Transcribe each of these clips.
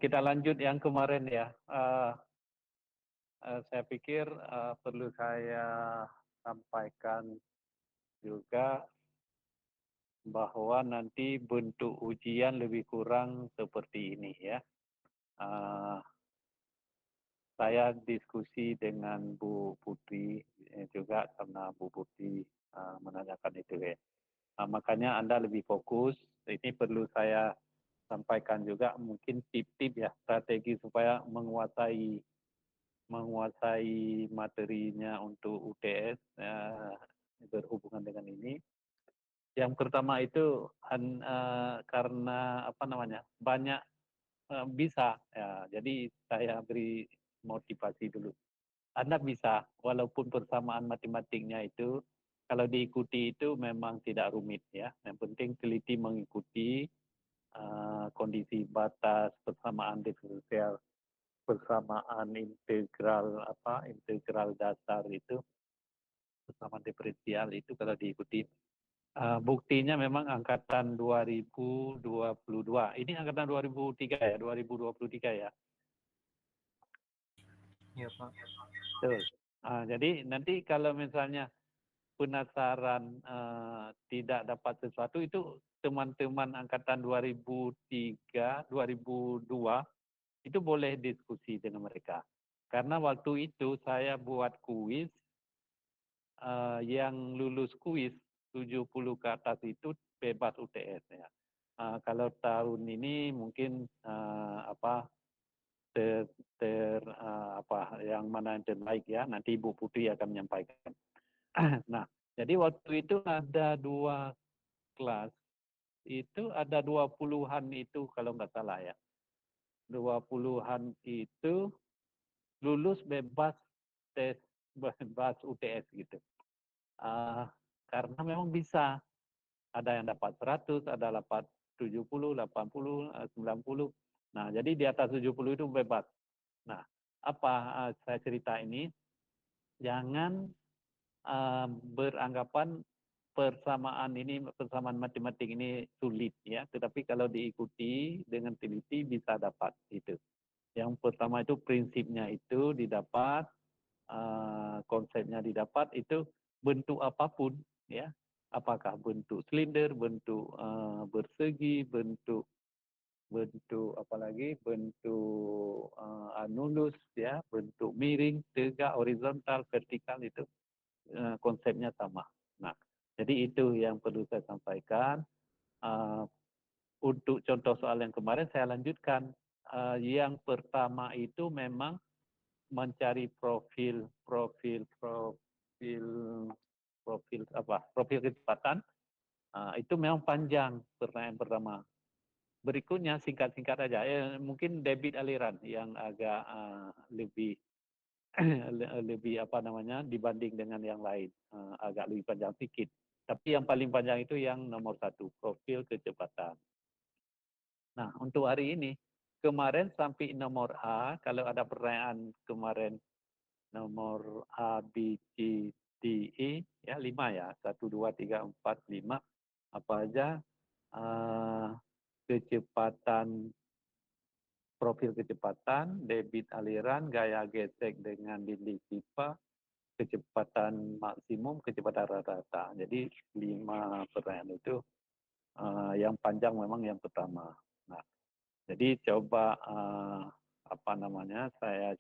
Kita lanjut yang kemarin ya. Saya pikir perlu saya sampaikan juga bahwa nanti bentuk ujian lebih kurang seperti ini ya. Saya diskusi dengan Bu Putri juga karena Bu Putri menanyakan itu ya. Makanya Anda lebih fokus. Ini perlu saya sampaikan juga mungkin tip-tip ya strategi supaya menguasai materinya untuk UTS berhubungan dengan ini. Yang pertama itu karena apa namanya banyak bisa ya, jadi saya beri motivasi dulu. Anda bisa walaupun persamaan matematiknya itu kalau diikuti itu memang tidak rumit ya. Yang penting teliti mengikuti kondisi batas persamaan diferensial, persamaan integral dasar itu, persamaan diferensial itu kalau diikuti. Buktinya memang angkatan 2022. Ini angkatan 2003 ya, 2023 ya. Iya Pak. Betul. Jadi nanti kalau misalnya penasaran tidak dapat sesuatu itu teman-teman angkatan 2003, 2002 itu boleh diskusi dengan mereka. Karena waktu itu saya buat kuis yang lulus kuis 70 ke atas itu bebas UTS ya. Kalau tahun ini mungkin yang mana yang terbaik ya, nanti Ibu Putri akan menyampaikan. Nah, jadi waktu itu ada 2 kelas, itu ada 20-an itu kalau nggak salah ya. 20-an itu lulus bebas tes, bebas UTS gitu. Karena memang bisa, ada yang dapat 100, ada dapat 70, 80, 90. Nah, jadi di atas 70 itu bebas. Nah, apa saya cerita ini? Jangan beranggapan persamaan matematik ini sulit ya, tetapi kalau diikuti dengan teliti bisa dapat itu. Yang pertama itu prinsipnya itu didapat, konsepnya didapat, itu bentuk apapun ya, apakah bentuk silinder, bentuk bersegi, bentuk apalagi bentuk anulus ya, bentuk miring, tegak, horizontal, vertikal, itu konsepnya sama. Nah, jadi itu yang perlu saya sampaikan. Untuk contoh soal yang kemarin saya lanjutkan. Yang pertama itu memang mencari profil kecepatan. Itu memang panjang pertanyaan pertama. Berikutnya singkat-singkat aja. Mungkin debit aliran yang agak lebih lebih dibanding dengan yang lain, agak lebih panjang sedikit. Tapi yang paling panjang itu yang nomor 1, profil kecepatan. Nah, untuk hari ini, kemarin sampai nomor A, kalau ada pertanyaan kemarin nomor A, B, C, D, E, ya 5 ya, 1, 2, 3, 4, 5, apa aja kecepatan, profil kecepatan, debit aliran, gaya gesek dengan dinding pipa, kecepatan maksimum, kecepatan rata-rata. Jadi 5 pertanyaan itu yang panjang memang yang pertama. Nah, jadi coba saya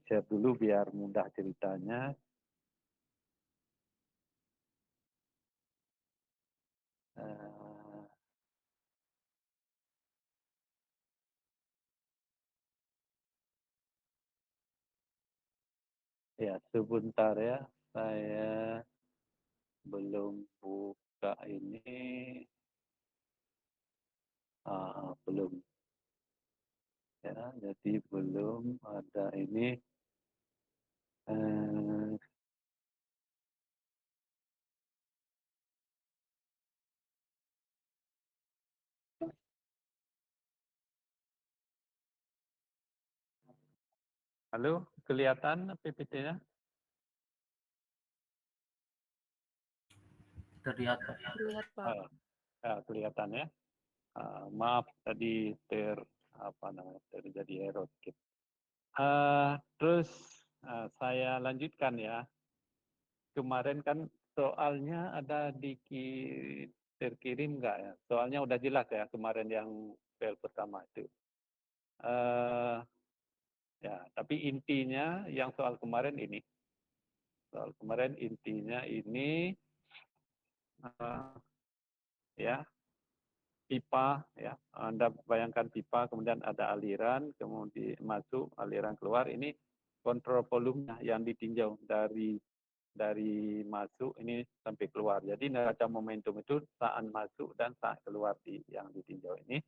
share dulu biar mudah ceritanya. Ya, sebentar ya, saya belum buka ini, belum ya, jadi belum ada ini. Halo, kelihatan PPT-nya? Terlihat Pak. Terlihat Pak. kelihatan ya. Maaf tadi terjadi error sedikit. Terus saya lanjutkan ya. Kemarin kan soalnya ada terkirim nggak ya? Soalnya udah jelas ya kemarin yang file pertama itu. Ya, tapi intinya yang soal kemarin ini. Soal kemarin intinya ini ya pipa ya. Anda bayangkan pipa kemudian ada aliran kemudian masuk aliran keluar ini kontrol volumenya yang ditinjau dari masuk ini sampai keluar. Jadi neraca momentum itu saat masuk dan saat keluar yang ditinjau ini.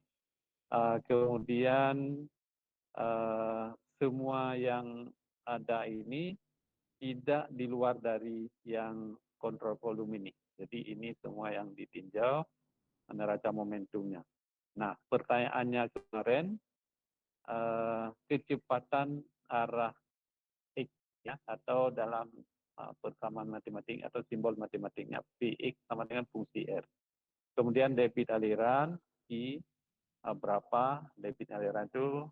Kemudian semua yang ada ini tidak di luar dari yang kontrol volume ini. Jadi ini semua yang ditinjau neraca momentumnya. Nah, pertanyaannya kemarin kecepatan arah X ya atau dalam persamaan matematik atau simbol matematiknya Px sama dengan fungsi R. Kemudian debit aliran I berapa, debit aliran itu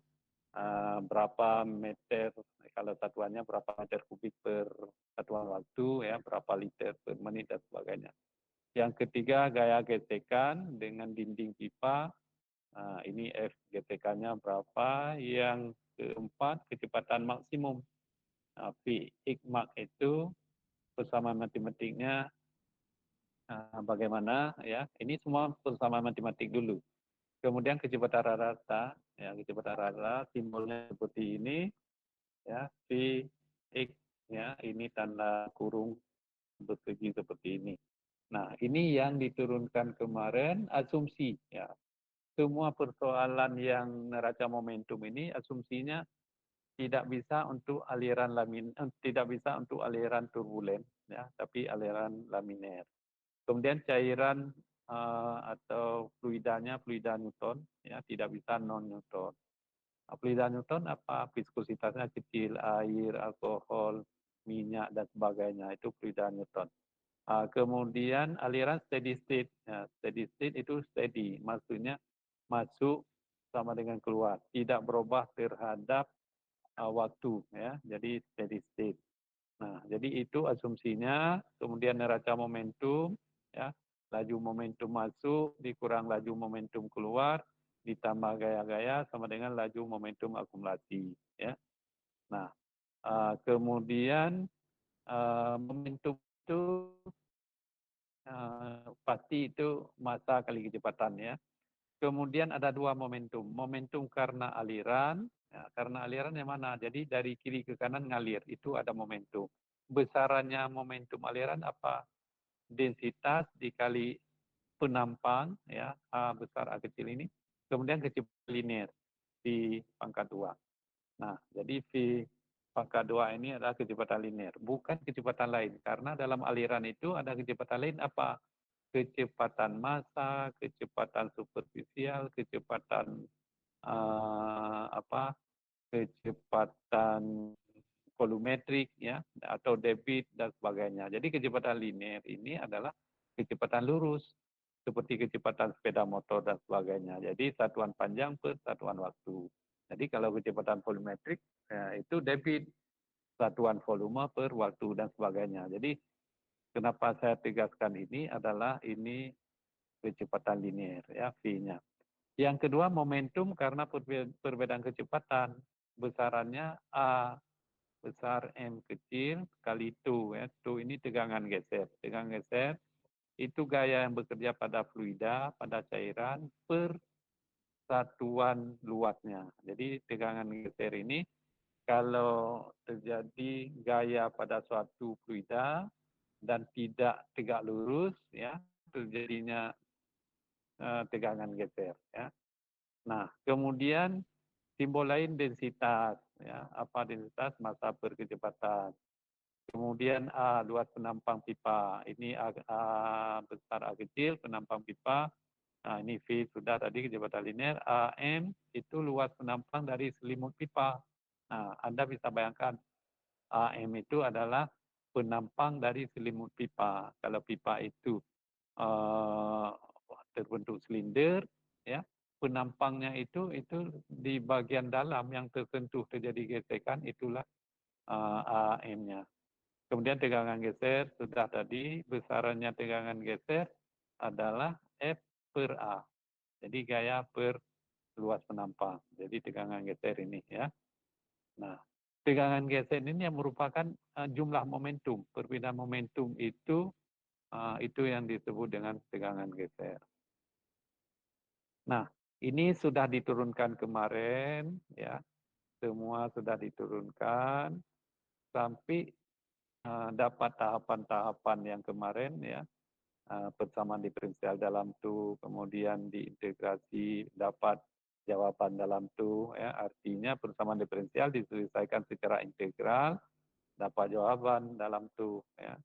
berapa meter, kalau satuannya berapa meter kubik per satuan waktu, ya berapa liter per menit dan sebagainya. Yang ketiga gaya gesekan dengan dinding pipa, ini F GTK-nya berapa. Yang keempat kecepatan maksimum, P X max itu persamaan matematiknya bagaimana ya. Ini semua persamaan matematik dulu. Kemudian kecepatan rata, ya kecepatan rata simbolnya seperti ini, ya V X ya ini tanda kurung bersegi seperti ini. Nah ini yang diturunkan kemarin asumsi ya. Semua persoalan yang neraca momentum ini asumsinya tidak bisa untuk aliran tidak bisa untuk aliran turbulen ya, tapi aliran laminer. Kemudian cairan atau fluida Newton ya tidak bisa non Newton. Fluida Newton apa viskositasnya kecil, air, alkohol, minyak dan sebagainya itu fluida Newton. Kemudian aliran steady state. Ya, steady state itu steady, maksudnya masuk sama dengan keluar, tidak berubah terhadap waktu ya. Jadi steady state. Nah, jadi itu asumsinya. Kemudian neraca momentum ya, laju momentum masuk dikurang laju momentum keluar ditambah gaya-gaya sama dengan laju momentum akumulasi ya. Nah, kemudian momentum itu pasti itu massa kali kecepatan ya. Kemudian ada dua momentum. Momentum karena aliran, ya, karena aliran yang mana? Jadi dari kiri ke kanan ngalir, itu ada momentum. Besarannya momentum aliran apa? Densitas dikali penampang, ya, A besar A kecil ini. Kemudian kecepatan linear di pangkat 2. Nah, jadi V pangkat 2 ini adalah kecepatan linear, bukan kecepatan lain. Karena dalam aliran itu ada kecepatan lain apa? Kecepatan massa, kecepatan superficial, kecepatan kecepatan volumetrik ya atau debit dan sebagainya. Jadi kecepatan linear ini adalah kecepatan lurus seperti kecepatan sepeda motor dan sebagainya. Jadi satuan panjang per satuan waktu. Jadi kalau kecepatan volumetrik ya, itu debit satuan volume per waktu dan sebagainya. Jadi kenapa saya tegaskan ini adalah ini kecepatan linear ya V-nya. Yang kedua momentum karena perbedaan kecepatan besarannya A besar M kecil kali tu ya. Tu ini tegangan geser. Tegangan geser itu gaya yang bekerja pada fluida, pada cairan per satuan luasnya. Jadi tegangan geser ini kalau terjadi gaya pada suatu fluida dan tidak tegak lurus ya terjadinya tegangan geser ya. Nah, kemudian simbol lain densitas ya. Apa densitas? Massa per kecepatan. Kemudian A luas penampang pipa. Ini A besar A kecil penampang pipa. Nah, ini V sudah tadi kecepatan linear. AM itu luas penampang dari selimut pipa. Nah, Anda bisa bayangkan AM itu adalah penampang dari selimut pipa. Kalau pipa itu terbentuk silinder, ya. Penampangnya itu di bagian dalam yang tersentuh terjadi gesekan, itulah AM-nya. Kemudian tegangan geser sudah tadi, besarannya tegangan geser adalah F per A. Jadi gaya per luas penampang. Jadi tegangan geser ini, ya. Nah, tegangan geser ini yang merupakan jumlah momentum. Perbedaan momentum itu yang disebut dengan tegangan geser. Nah, ini sudah diturunkan kemarin, ya. Semua sudah diturunkan sampai dapat tahapan-tahapan yang kemarin, ya. Persamaan diferensial dalam tu, kemudian diintegrasi, dapat jawaban dalam tu, ya. Artinya persamaan diferensial diselesaikan secara integral, dapat jawaban dalam tu, ya.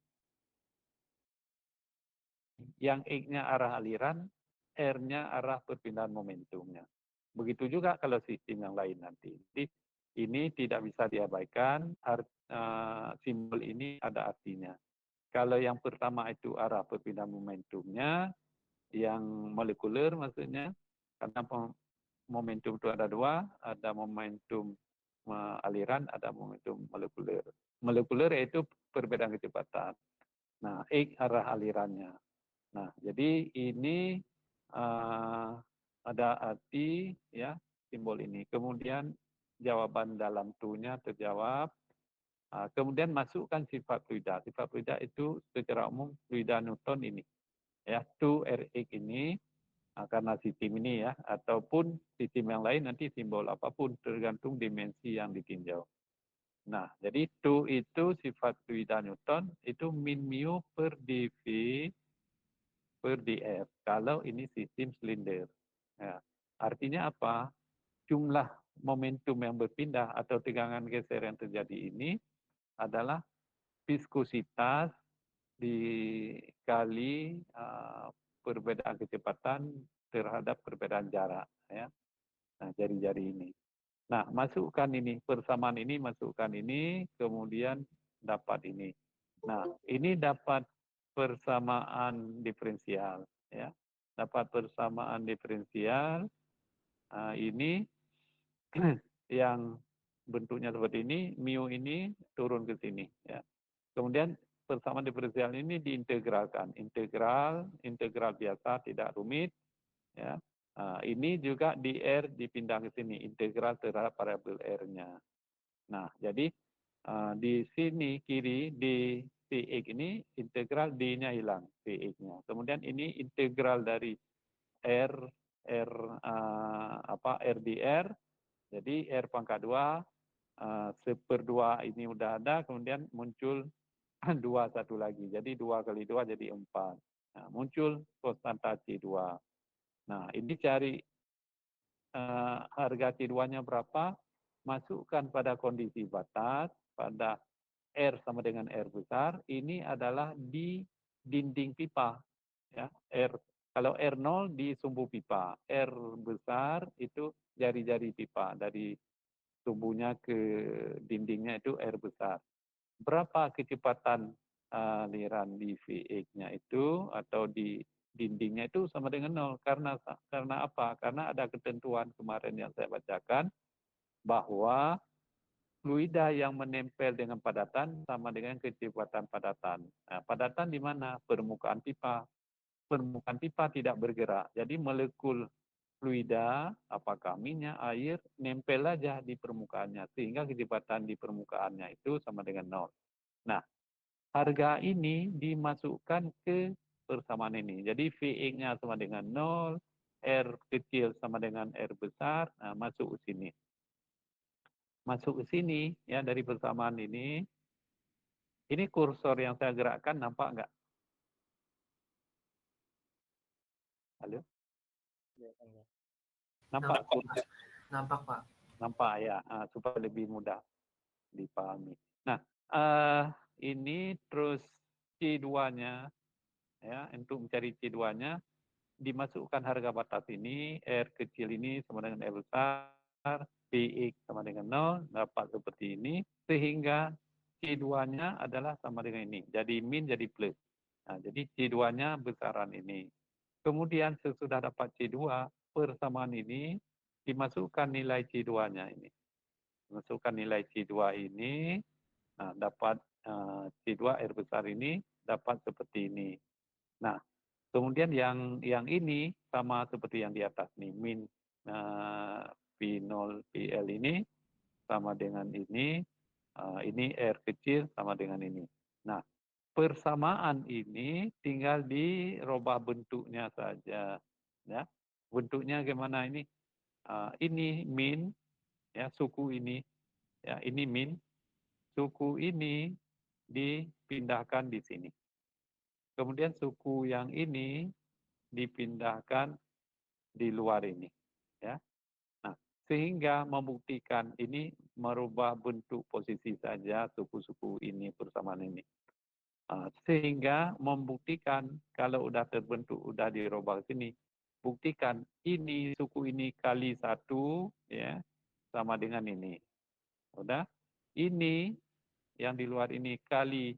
Yang X-nya arah aliran, R-nya arah perpindahan momentumnya. Begitu juga kalau sistem yang lain nanti. Jadi ini tidak bisa diabaikan, simbol ini ada artinya. Kalau yang pertama itu arah perpindahan momentumnya, yang molekuler maksudnya, karena momentum itu ada dua, ada momentum aliran, ada momentum molekuler. Molekuler yaitu perbedaan kecepatan. Nah, X arah alirannya. Nah, jadi ini ada arti, ya, simbol ini. Kemudian jawaban dalam tu-nya terjawab. Kemudian masukkan sifat fluida. Sifat fluida itu secara umum fluida Newton ini, ya, tu Rx ini, karena sistem ini, ya, ataupun sistem yang lain nanti simbol apapun tergantung dimensi yang ditinjau. Nah, jadi tu itu sifat fluida Newton itu min mu per dv per df kalau ini sistem silinder. Ya. Artinya apa? Jumlah momentum yang berpindah atau tegangan geser yang terjadi ini adalah viskositas dikali perbedaan kecepatan terhadap perbedaan jarak, ya. Nah, jari-jari ini. Nah, masukkan ini, persamaan ini, masukkan ini, kemudian dapat ini. Nah, ini dapat persamaan diferensial, ya. Dapat persamaan diferensial, ini yang bentuknya seperti ini, mu ini turun ke sini, ya. Kemudian persamaan diferensial ini diintegralkan. Integral biasa, tidak rumit, ya. Ini juga di R dipindah ke sini, integral terhadap variabel R-nya. Nah, jadi di sini kiri di Vx ini integral D-nya hilang, Vx-nya. Kemudian ini integral dari R R di R, jadi R pangkat 2 1/2 ini udah ada, kemudian muncul 2 satu lagi. Jadi 2 kali 2 jadi 4. Nah, muncul konstanta C2. Nah, ini cari harga C2-nya berapa, masukkan pada kondisi batas, pada R sama dengan R besar, ini adalah di dinding pipa. Ya, kalau R0 di sumbu pipa, R besar itu jari-jari pipa, dari sumbunya ke dindingnya itu R besar. Berapa kecepatan aliran di Vx-nya itu atau di dindingnya itu sama dengan 0. Karena apa? Karena ada ketentuan kemarin yang saya bacakan bahwa fluida yang menempel dengan padatan sama dengan kecepatan padatan. Nah, padatan di mana? Permukaan pipa. Permukaan pipa tidak bergerak. Jadi molekul fluida, apakah minyak, air, nempel aja di permukaannya. Sehingga kecepatan di permukaannya itu sama dengan 0. Nah, harga ini dimasukkan ke persamaan ini. Jadi Vx-nya sama dengan 0, R kecil sama dengan R besar, nah, masuk ke sini. Masuk ke sini, ya, dari persamaan ini. Ini kursor yang saya gerakkan, nampak nggak? Halo? Nampak? Nampak, Pak. Nampak, ya, supaya lebih mudah dipahami. Nah, ini terus C2-nya, ya, untuk mencari C2-nya, dimasukkan harga batas ini, R kecil ini sama dengan R besar, Px sama dengan 0, dapat seperti ini, sehingga C2-nya adalah sama dengan ini. Jadi min jadi plus. Nah, jadi C2-nya besaran ini. Kemudian sesudah dapat C2, persamaan ini dimasukkan nilai C2-nya ini. Masukkan nilai C2 ini, nah, dapat C2 R besar ini dapat seperti ini. Nah, kemudian yang ini sama seperti yang di atas nih, min P0 PL ini sama dengan ini R kecil sama dengan ini. Nah, persamaan ini tinggal dirubah bentuknya saja, ya. Bentuknya gimana ini? Ini min, ya, suku ini, ya, ini min, suku ini dipindahkan di sini. Kemudian suku yang ini dipindahkan di luar ini, ya. Nah, sehingga membuktikan ini merubah bentuk posisi saja suku-suku ini persamaan ini. Sehingga membuktikan kalau udah terbentuk, udah dirubah sini, buktikan ini suku ini kali 1, ya, sama dengan ini. Udah? Ini yang di luar ini kali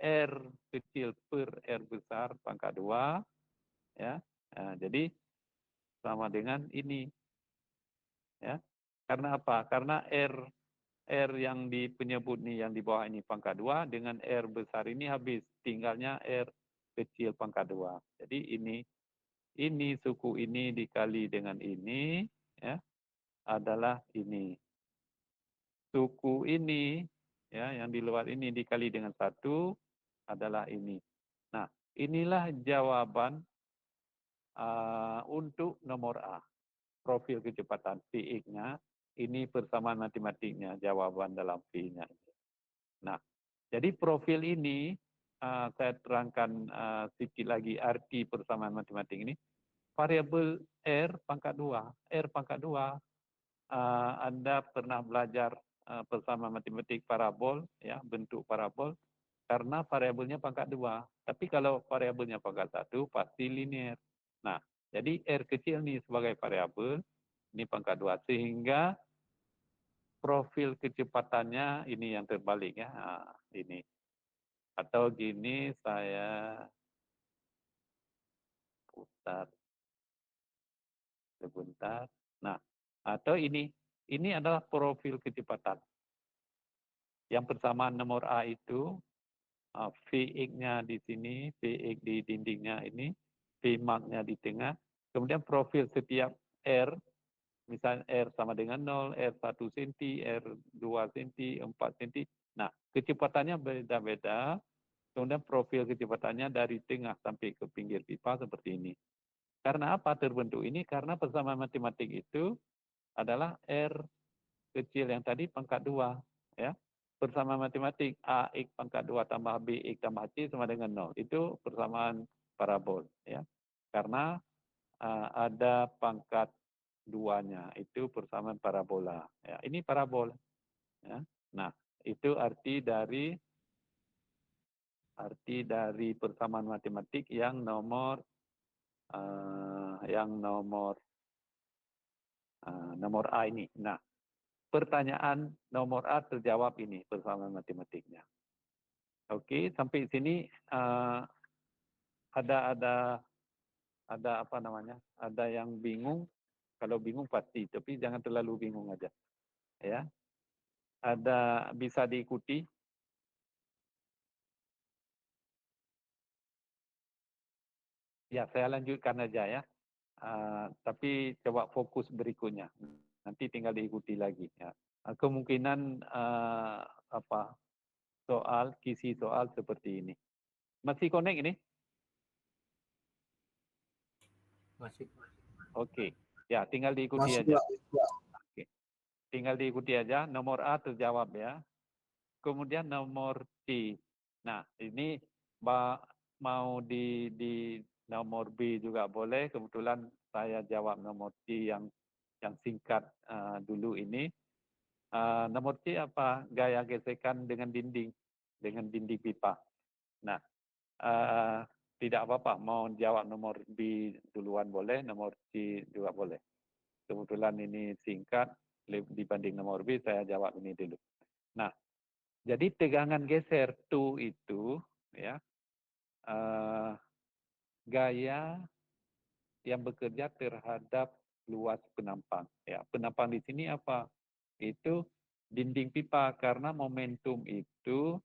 R kecil per R besar pangkat 2, ya. Nah, jadi sama dengan ini, ya. Karena apa? Karena R yang di penyebut nih yang di bawah ini pangkat 2 dengan R besar ini habis, tinggalnya R kecil pangkat 2. Jadi ini suku ini dikali dengan ini, ya, adalah ini. Suku ini, ya, yang di luar ini dikali dengan 1 adalah ini. Nah, inilah jawaban untuk nomor A. Profil kecepatan Px-nya, ini persamaan matematiknya, jawaban dalam V-nya. Nah, jadi profil ini saya terangkan sedikit lagi arti persamaan matematik ini. Variabel R pangkat 2. R pangkat 2, Anda pernah belajar persamaan matematik parabol, ya, bentuk parabol, karena variabelnya pangkat 2. Tapi kalau variabelnya pangkat 1, pasti linear. Nah, jadi R kecil ini sebagai variabel, ini pangkat 2. Sehingga profil kecepatannya ini yang terbalik, ya. Ini. Atau gini, saya putar sebentar. Nah, atau ini adalah profil kecepatan. Yang persamaan nomor A itu Vx-nya di sini, Vx di dindingnya ini, Vmax-nya di tengah. Kemudian profil setiap R, misalnya R sama dengan 0, R1 cm, R2 cm, 4 cm. Nah, kecepatannya beda-beda. Kemudian profil kecepatannya dari tengah sampai ke pinggir pipa seperti ini. Karena apa terbentuk ini? Karena persamaan matematik itu adalah R kecil yang tadi pangkat 2. Ya. Persamaan matematik AX pangkat 2 tambah BX tambah C sama dengan 0. Itu persamaan parabol. Ya. Karena ada pangkat 2-nya. Itu persamaan parabola. Ya. Ini parabol. Ya. Nah, itu arti dari persamaan matematik yang nomor nomor A ini. Nah, pertanyaan nomor A terjawab ini persamaan matematiknya. Oke, sampai sini ada apa namanya? Ada yang bingung? Kalau bingung pasti, tapi jangan terlalu bingung aja. Ya, ada bisa diikuti. Ya, saya lanjutkan aja ya. Tapi coba fokus berikutnya. Nanti tinggal diikuti lagi. Ya. Kemungkinan kisi soal seperti ini. Masih connect ini? Masih. Oke. Ya, tinggal diikuti Masih, aja. Pak. Oke. Tinggal diikuti aja. Nomor A terjawab ya. Kemudian nomor C. Nah, ini mau di nomor B juga boleh. Kebetulan saya jawab nomor C yang singkat dulu ini. Nomor C apa? Gaya gesekan dengan dinding pipa. Nah, tidak apa-apa. Mau jawab nomor B duluan boleh, nomor C juga boleh. Kebetulan ini singkat dibanding nomor B, saya jawab ini dulu. Nah, jadi tegangan geser Tu itu, ya, gaya yang bekerja terhadap luas penampang. Ya, penampang di sini apa? Itu dinding pipa karena momentum itu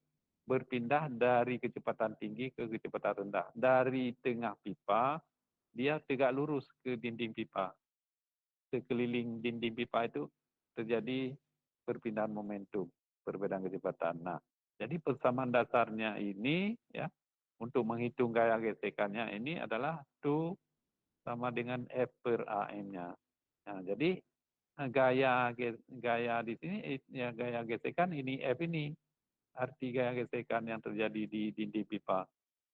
berpindah dari kecepatan tinggi ke kecepatan rendah. Dari tengah pipa, dia tegak lurus ke dinding pipa. Sekeliling dinding pipa itu terjadi perpindahan momentum, perbedaan kecepatan. Nah, jadi persamaan dasarnya ini ya untuk menghitung gaya gesekannya ini adalah Tu sama dengan F per AM-nya. Nah, jadi gaya di sini ya gaya gesekan ini F ini arti gaya gesekan yang terjadi di dinding pipa.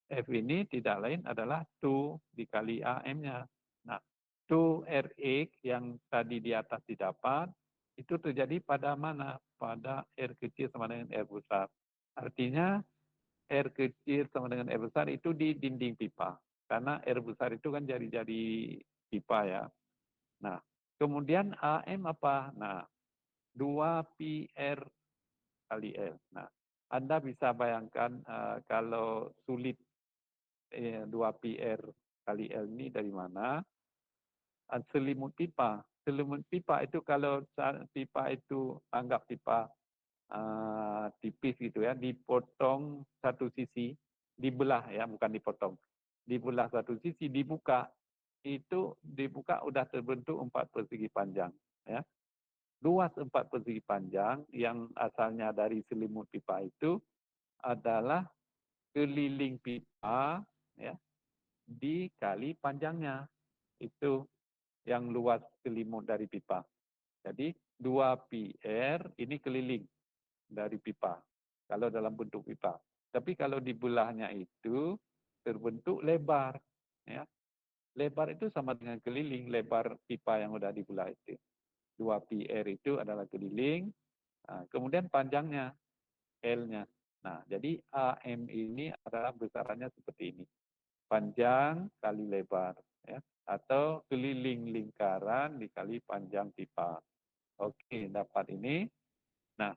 F ini tidak lain adalah 2 dikali AM-nya. Nah, 2 Rx yang tadi di atas didapat, itu terjadi pada mana? Pada R kecil sama dengan R besar. Artinya R kecil sama dengan R besar itu di dinding pipa. Karena R besar itu kan jari-jari pipa ya. Nah, kemudian AM apa? Nah, 2 PR kali L. Nah, Anda bisa bayangkan kalau sulit 2 PR kali L ini dari mana? Selimut pipa. Selimut pipa itu kalau pipa itu anggap pipa tipis gitu ya, dipotong satu sisi, dibelah ya, bukan dipotong. Dibelah satu sisi, dibuka, itu dibuka udah terbentuk 4 persegi panjang. Ya. Luas 4 persegi panjang yang asalnya dari selimut pipa itu adalah keliling pipa ya, dikali panjangnya. Itu yang luas selimut dari pipa. Jadi 2PR ini keliling dari pipa. Kalau dalam bentuk pipa. Tapi kalau di belahnya itu terbentuk lebar. Ya. Lebar itu sama dengan keliling, lebar pipa yang sudah dibelah itu. 2PR itu adalah keliling, nah, kemudian panjangnya, L-nya. Nah, jadi AM ini adalah besarannya seperti ini. Panjang kali lebar. Ya. Atau keliling lingkaran dikali panjang pipa. Oke, dapat ini. Nah,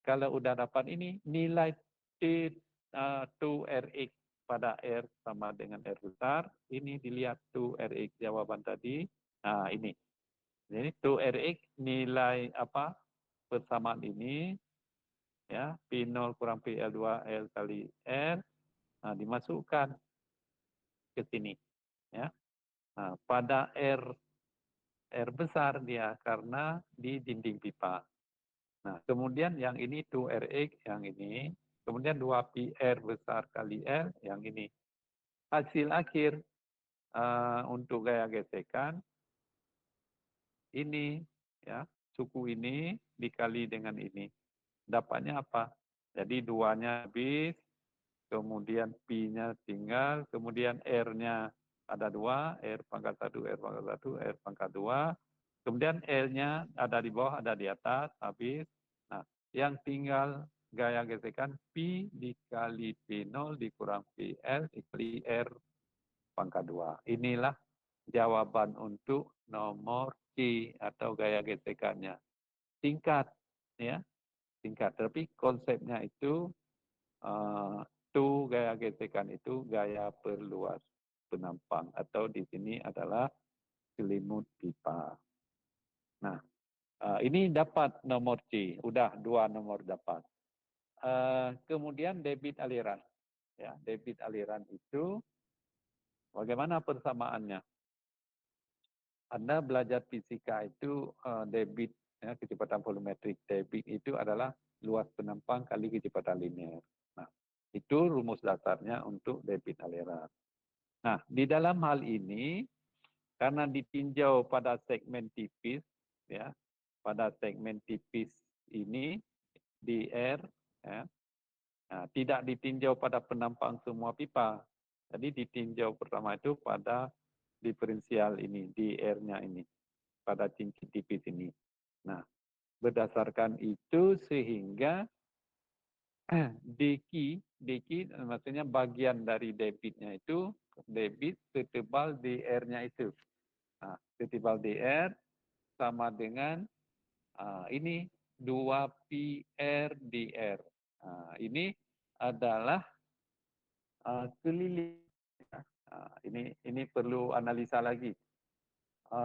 kalau udah dapat ini, nilai T 2Rx pada R sama dengan R besar. Ini dilihat 2Rx jawaban tadi. Nah, ini. Jadi 2Rx nilai apa? Persamaan ini ya, P0 kurang PL2 L kali R. Nah, dimasukkan ke sini ya. Nah, pada R besar dia karena di dinding pipa. Nah, kemudian yang ini 2Rx yang ini, kemudian 2PR besar kali L yang ini. Hasil akhir untuk gaya gesekan ini ya, suku ini dikali dengan ini. Dapatnya apa? Jadi duanya habis, kemudian P-nya tinggal, kemudian R-nya ada 2, R pangkat 1, R pangkat 1, R pangkat 2. Kemudian L-nya ada di bawah, ada di atas, habis. Nah, yang tinggal gaya gesekan P dikali P0 dikurang PL dikali R pangkat 2. Inilah jawaban untuk nomor C atau gaya gesekannya. Singkat, ya, singkat. Tapi konsepnya itu gaya gesekan itu gaya perluas penampang atau di sini adalah selimut pipa. Nah, ini dapat nomor C, udah 2 nomor dapat. Kemudian debit aliran. Ya, debit aliran itu bagaimana persamaannya? Anda belajar fisika itu debit ya, kecepatan volumetrik. Debit itu adalah luas penampang kali kecepatan linear. Nah, itu rumus dasarnya untuk debit aliran. Nah, di dalam hal ini karena ditinjau pada segmen tipis ya, pada segmen tipis ini di R ya, nah, tidak ditinjau pada penampang semua pipa. Jadi ditinjau pertama itu pada diferensial ini, di R-nya ini, pada cincin tipis ini. Nah, berdasarkan itu sehingga deki maksudnya bagian dari debitnya itu debit setebal DR-nya itu. Nah, setebal DR sama dengan ini 2PR DR. Nah, ini adalah keliling. Ini perlu analisa lagi.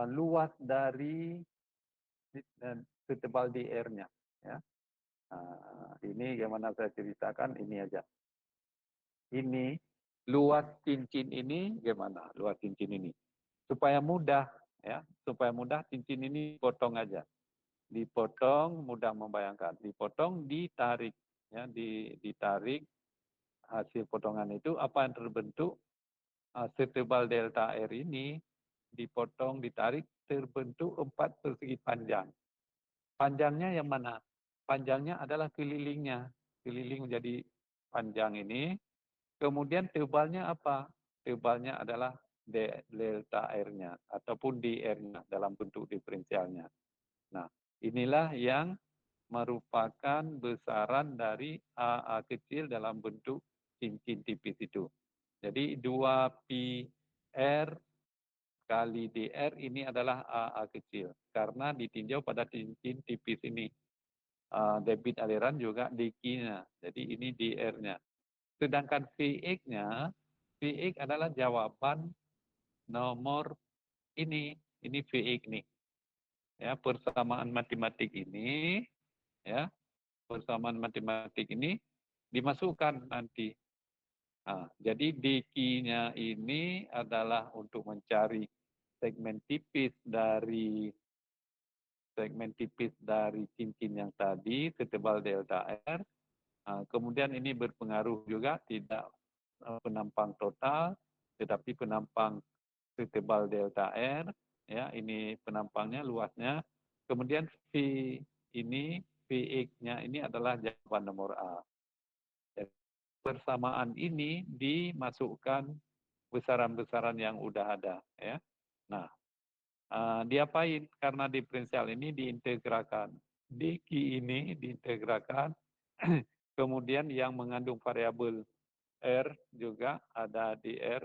luas dari setebal DR-nya. Ya. Ini gimana saya ceritakan ini aja. Ini luas cincin ini gimana? Luas cincin ini supaya mudah ya, supaya mudah cincin ini potong aja. Dipotong mudah membayangkan. Dipotong ditarik ya, ditarik hasil potongan itu apa yang terbentuk setebal delta R ini dipotong ditarik terbentuk 4 persegi panjang. Panjangnya yang mana? Panjangnya adalah kelilingnya. Keliling menjadi panjang ini. Kemudian tebalnya apa? Tebalnya adalah delta R-nya ataupun DR-nya dalam bentuk diferensialnya. Nah, inilah yang merupakan besaran dari AA kecil dalam bentuk cincin tipis itu. Jadi 2pi R kali DR ini adalah AA kecil karena ditinjau pada cincin tipis ini. Debit aliran juga DQ-nya. Jadi ini DR-nya. Sedangkan VX-nya, VX adalah jawaban nomor ini VX nih. Ya, persamaan matematik ini ya, persamaan matematik ini dimasukkan nanti. Nah, jadi DQ-nya ini adalah untuk mencari segmen tipis dari cincin yang tadi setebal delta R. Kemudian ini berpengaruh juga tidak penampang total, tetapi penampang setebal delta R. Ya, ini penampangnya luasnya. Kemudian V ini Vx-nya ini adalah jawaban nomor A. Jadi, persamaan ini dimasukkan besaran-besaran yang udah ada. Ya. Nah, diapain? Karena diferensial ini diintegralkan. DQ ini diintegralkan, kemudian yang mengandung variabel R juga ada DR,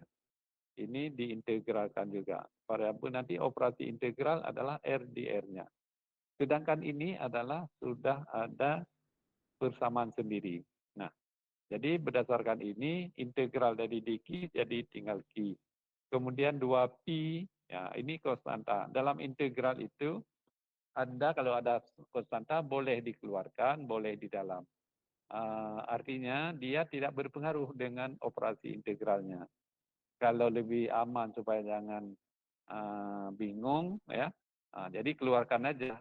ini diintegralkan juga. Variabel nanti operasi integral adalah R DR-nya. Sedangkan ini adalah sudah ada persamaan sendiri. Nah, jadi berdasarkan ini, integral dari DQ jadi tinggal Q. Kemudian 2pi, ya ini konstanta. Dalam integral itu, Anda kalau ada konstanta boleh dikeluarkan, boleh di dalam. Artinya dia tidak berpengaruh dengan operasi integralnya. Kalau lebih aman supaya jangan bingung, ya, jadi keluarkan aja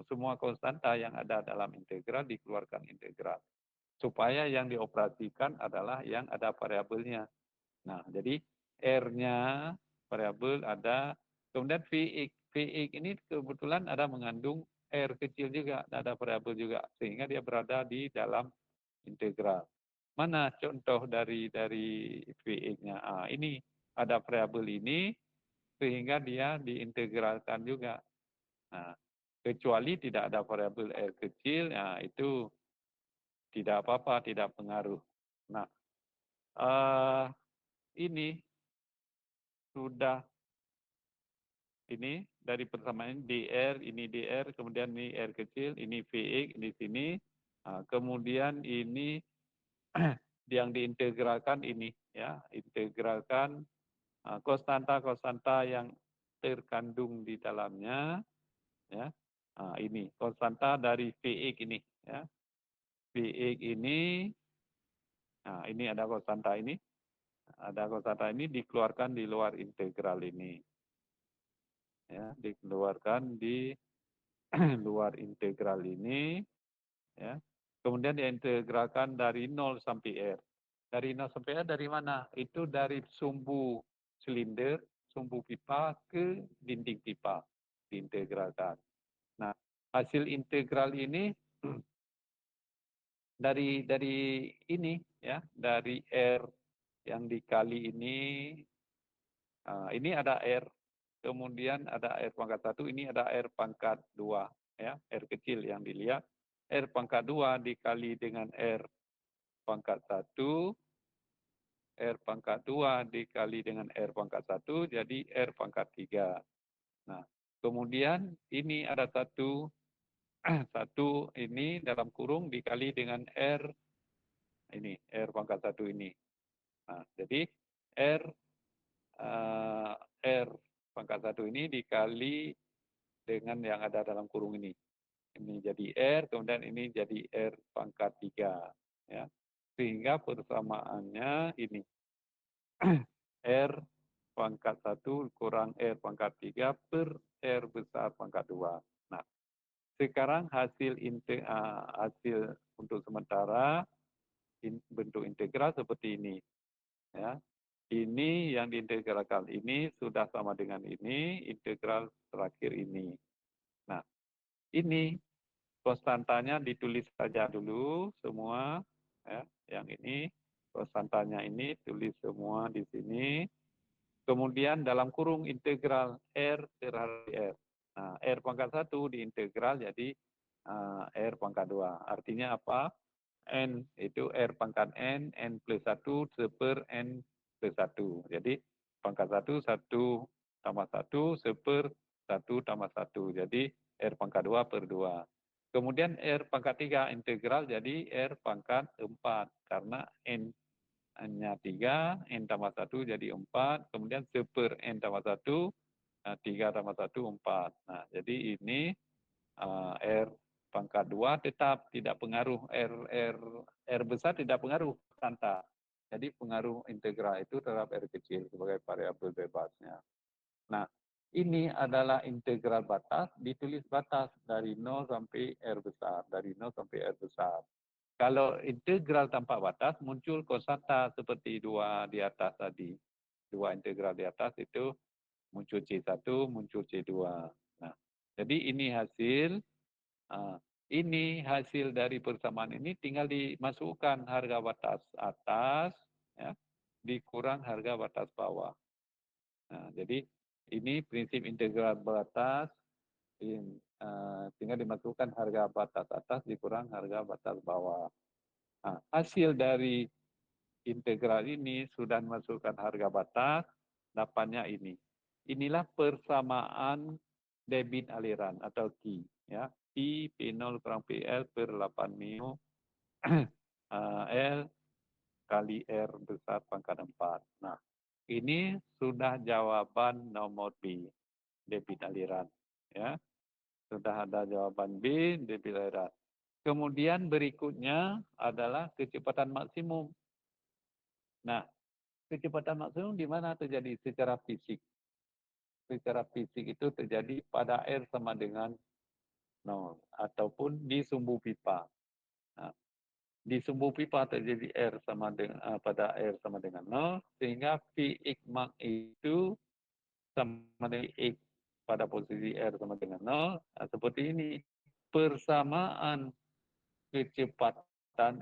semua konstanta yang ada dalam integral dikeluarkan integral. Supaya yang dioperasikan adalah yang ada variabelnya. Nah, jadi R-nya variabel ada, kemudian Vx. Vx ini kebetulan ada mengandung R kecil juga, ada variabel juga, sehingga dia berada di dalam integral. Mana contoh dari Vx-nya? Ini ada variabel ini, sehingga dia diintegralkan juga. Nah, kecuali tidak ada variabel R kecil, nah itu tidak apa-apa, tidak pengaruh. Nah, ini sudah ini dari persamaan ini DR, kemudian ini R kecil, ini Vx di sini, kemudian ini yang diintegralkan ini ya, integralkan konstanta-konstanta yang terkandung di dalamnya ya. Ini konstanta dari Vx ini ya. Vx ini ini ada konstanta ini. Ada konstanta ini dikeluarkan di luar integral ini. Ya, dikeluarkan di luar integral ini ya. Kemudian diintegralkan dari 0 sampai R. Dari 0 sampai R dari mana? Itu dari sumbu silinder, sumbu pipa ke dinding pipa diintegralkan. Nah, hasil integral ini dari ini ya, dari R yang dikali ini ada R, kemudian ada R pangkat 1, ini ada R pangkat 2 ya, R kecil yang dilihat. R pangkat 2 dikali dengan R pangkat 1, R pangkat 2 dikali dengan R pangkat 1, jadi R pangkat 3. Nah, kemudian ini ada satu ini dalam kurung dikali dengan R, ini R pangkat 1 ini. Nah, jadi R pangkat 1 ini dikali dengan yang ada dalam kurung ini. Ini jadi R, kemudian ini jadi R pangkat 3. Ya. Sehingga persamaannya ini. R pangkat 1 kurang R pangkat 3 per R besar pangkat 2. Nah, sekarang hasil untuk sementara bentuk integral seperti ini. Ya. Ini yang diintegralkan ini sudah sama dengan ini, integral terakhir ini. Nah, ini konstantanya ditulis saja dulu semua. Ya. Yang ini, konstantanya ini tulis semua di sini. Kemudian dalam kurung integral R terhadap R. Nah, R pangkat 1 diintegral jadi R pangkat 2. Artinya apa? N itu R pangkat N plus 1 seper N plus 1. Jadi pangkat 1, 1 tambah 1 seper 1 tambah 1. Jadi R pangkat 2 per 2. Kemudian R pangkat 3 integral jadi R pangkat 4. Karena N hanya 3, N tambah 1 jadi 4, kemudian seper N tambah 1, 3 tambah 1, 4. Nah, jadi ini R pangkat 2 tetap tidak pengaruh, R besar tidak pengaruh konstanta. Jadi pengaruh integral itu terhadap R kecil sebagai variabel bebasnya. Nah, ini adalah integral batas, ditulis batas dari 0 sampai R besar, dari 0 sampai R besar. Kalau integral tanpa batas muncul konstanta seperti dua di atas tadi. Dua integral di atas itu muncul C1, muncul C2. Nah, jadi ini hasil dari persamaan ini tinggal dimasukkan harga batas atas ya, dikurang harga batas bawah. Nah, jadi ini prinsip integral batas tinggal dimasukkan harga batas atas dikurang harga batas bawah. Nah, hasil dari integral ini sudah masukkan harga batas, dapatnya ini. Inilah persamaan debit aliran atau Q. Ya. Q P0 kurang PL per 8 mu L kali R besar pangkat 4. Nah, ini sudah jawaban nomor B, debit aliran. Ya. Sudah ada jawaban B, debit aliran. Kemudian berikutnya adalah kecepatan maksimum. Nah, kecepatan maksimum di mana terjadi secara fisik? Secara fisik itu terjadi pada R sama dengan 0 ataupun di sumbu pipa. Nah, di sumbu pipa terjadi R sama dengan pada R sama dengan 0 sehingga Vx max itu sama dengan X pada posisi R sama dengan 0. Nah, seperti ini persamaan kecepatan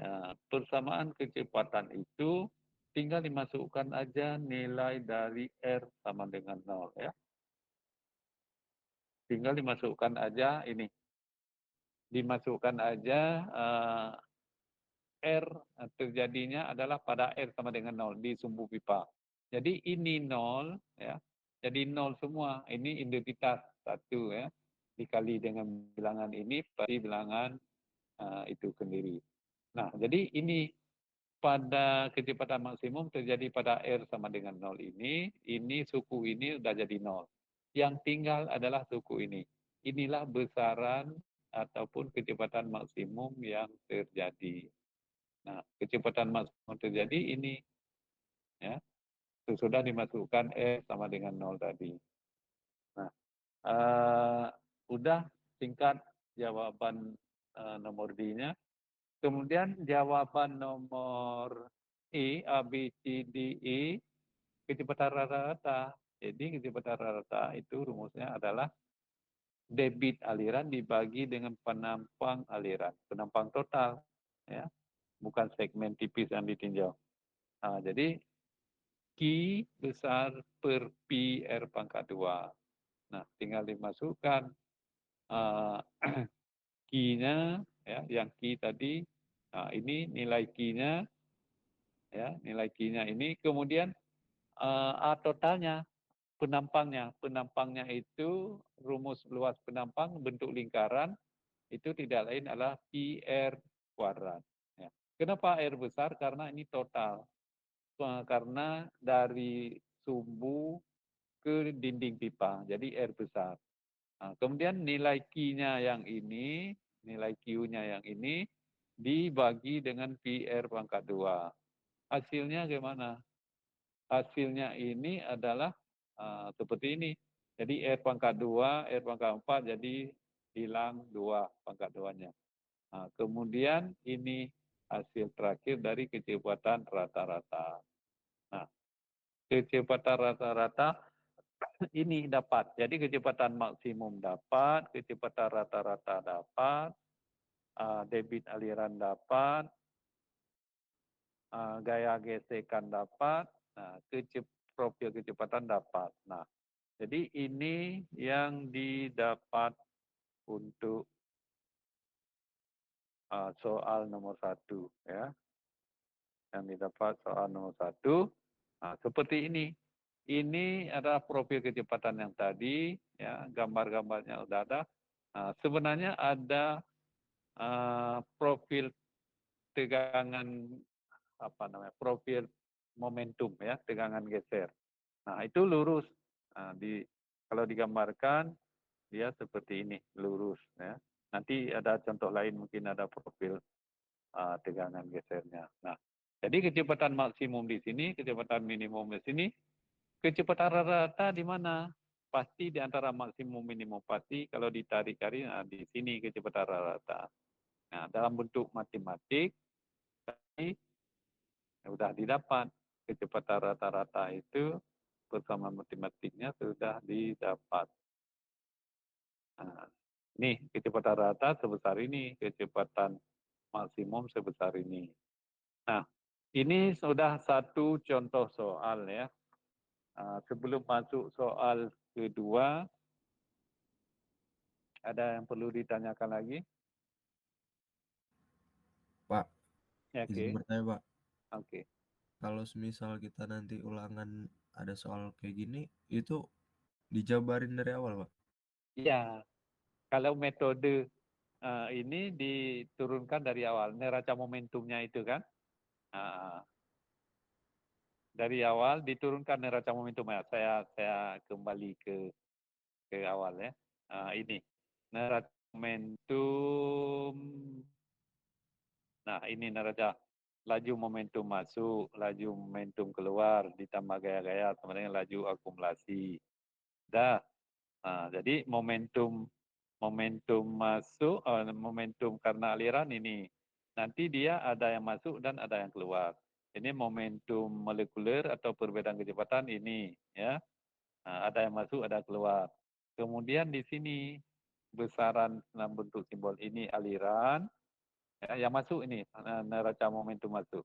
itu tinggal dimasukkan aja nilai dari R sama dengan 0 ya. Tinggal dimasukkan aja ini. Dimasukkan aja R terjadinya adalah pada R sama dengan 0 di sumbu pipa. Jadi ini 0 ya. Jadi 0 semua. Ini identitas 1 ya. Dikali dengan bilangan ini pasti bilangan itu sendiri. Nah, jadi ini pada kecepatan maksimum terjadi pada R sama dengan 0 ini suku ini sudah jadi 0. Yang tinggal adalah suku ini. Inilah besaran ataupun kecepatan maksimum yang terjadi. Nah, kecepatan maksimum terjadi ini ya. Sudah dimasukkan R sama dengan 0 tadi. Nah, udah singkat jawaban nomor D-nya. Kemudian jawaban nomor E, A, B, C, D, E, kecepatan rata-rata. Jadi kecepatan rata-rata itu rumusnya adalah debit aliran dibagi dengan penampang aliran. Penampang total, ya, bukan segmen tipis yang ditinjau. Nah, jadi Q besar per Pi R pangkat 2. Nah, tinggal dimasukkan Q-nya, ya, yang Q tadi. Nah, ini nilai Q-nya, ya, nilai Q-nya ini. Kemudian A totalnya, penampangnya itu rumus luas penampang bentuk lingkaran itu tidak lain adalah Pi R kuadrat. Ya. Kenapa R besar? Karena ini total. Karena dari sumbu ke dinding pipa, jadi air besar. Nah, kemudian nilai Q-nya yang ini, nilai Q-nya yang ini dibagi dengan PR pangkat 2. Hasilnya gimana? Hasilnya ini adalah seperti ini. Jadi R pangkat 2, R pangkat 4, jadi hilang 2 pangkat 2-nya. Nah, kemudian ini hasil terakhir dari kecepatan rata-rata. Nah, kecepatan rata-rata ini dapat. Jadi kecepatan maksimum dapat, kecepatan rata-rata dapat, debit aliran dapat, gaya gesekan dapat, nah, profil kecepatan dapat. Nah, jadi ini yang didapat untuk soal nomor 1, ya. Yang didapat soal nomor 1, nah, seperti ini. Ini adalah profil kecepatan yang tadi, ya, gambar-gambarnya sudah ada. Nah, sebenarnya ada profil tegangan, profil momentum, ya, tegangan geser. Nah, itu lurus. Nah, kalau digambarkan dia seperti ini, lurus, ya. Nanti ada contoh lain, mungkin ada profil tegangan gesernya. Nah, jadi kecepatan maksimum di sini, kecepatan minimum di sini, kecepatan rata-rata di mana? Pasti di antara maksimum minimum, pasti kalau ditarik-tarik, nah, di sini kecepatan rata-rata. Nah, dalam bentuk matematik, tadi sudah didapat kecepatan rata-rata itu bersama matematiknya sudah didapat. Nah, ini kecepatan rata sebesar ini, kecepatan maksimum sebesar ini. Nah, ini sudah satu contoh soal, ya. Sebelum masuk soal kedua, ada yang perlu ditanyakan lagi? Pak, Ya, izin oke. bertanya Pak. Oke. Kalau semisal kita nanti ulangan ada soal kayak gini, itu dijabarin dari awal Pak? Ya, kalau metode ini diturunkan dari awal, neraca momentumnya itu kan. Dari awal diturunkan neraca momentumnya. Saya kembali ke awal, ya. Ini neraca momentum. Nah, ini neraca laju momentum masuk, laju momentum keluar, ditambah gaya-gaya sama dengan laju akumulasi. Dah. Jadi momentum masuk, momentum karena aliran ini. Nanti dia ada yang masuk dan ada yang keluar. Ini momentum molekuler atau perbedaan kecepatan ini, ya. Ada yang masuk, ada yang keluar. Kemudian di sini besaran dalam bentuk simbol ini aliran, ya, yang masuk ini neraca momentum masuk.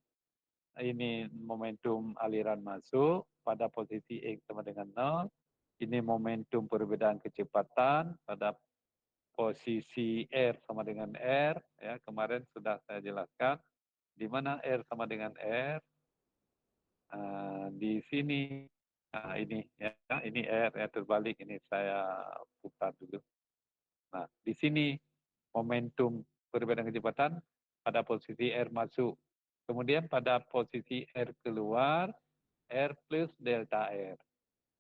Ini momentum aliran masuk pada posisi X sama dengan 0. Ini momentum perbedaan kecepatan pada posisi R sama dengan R, ya, kemarin sudah saya jelaskan di mana R sama dengan R. Di sini, ini, ya, ini R, terbalik, ini saya putar dulu. Nah, di sini momentum perbedaan kecepatan pada posisi R masuk. Kemudian pada posisi R keluar, R plus delta R.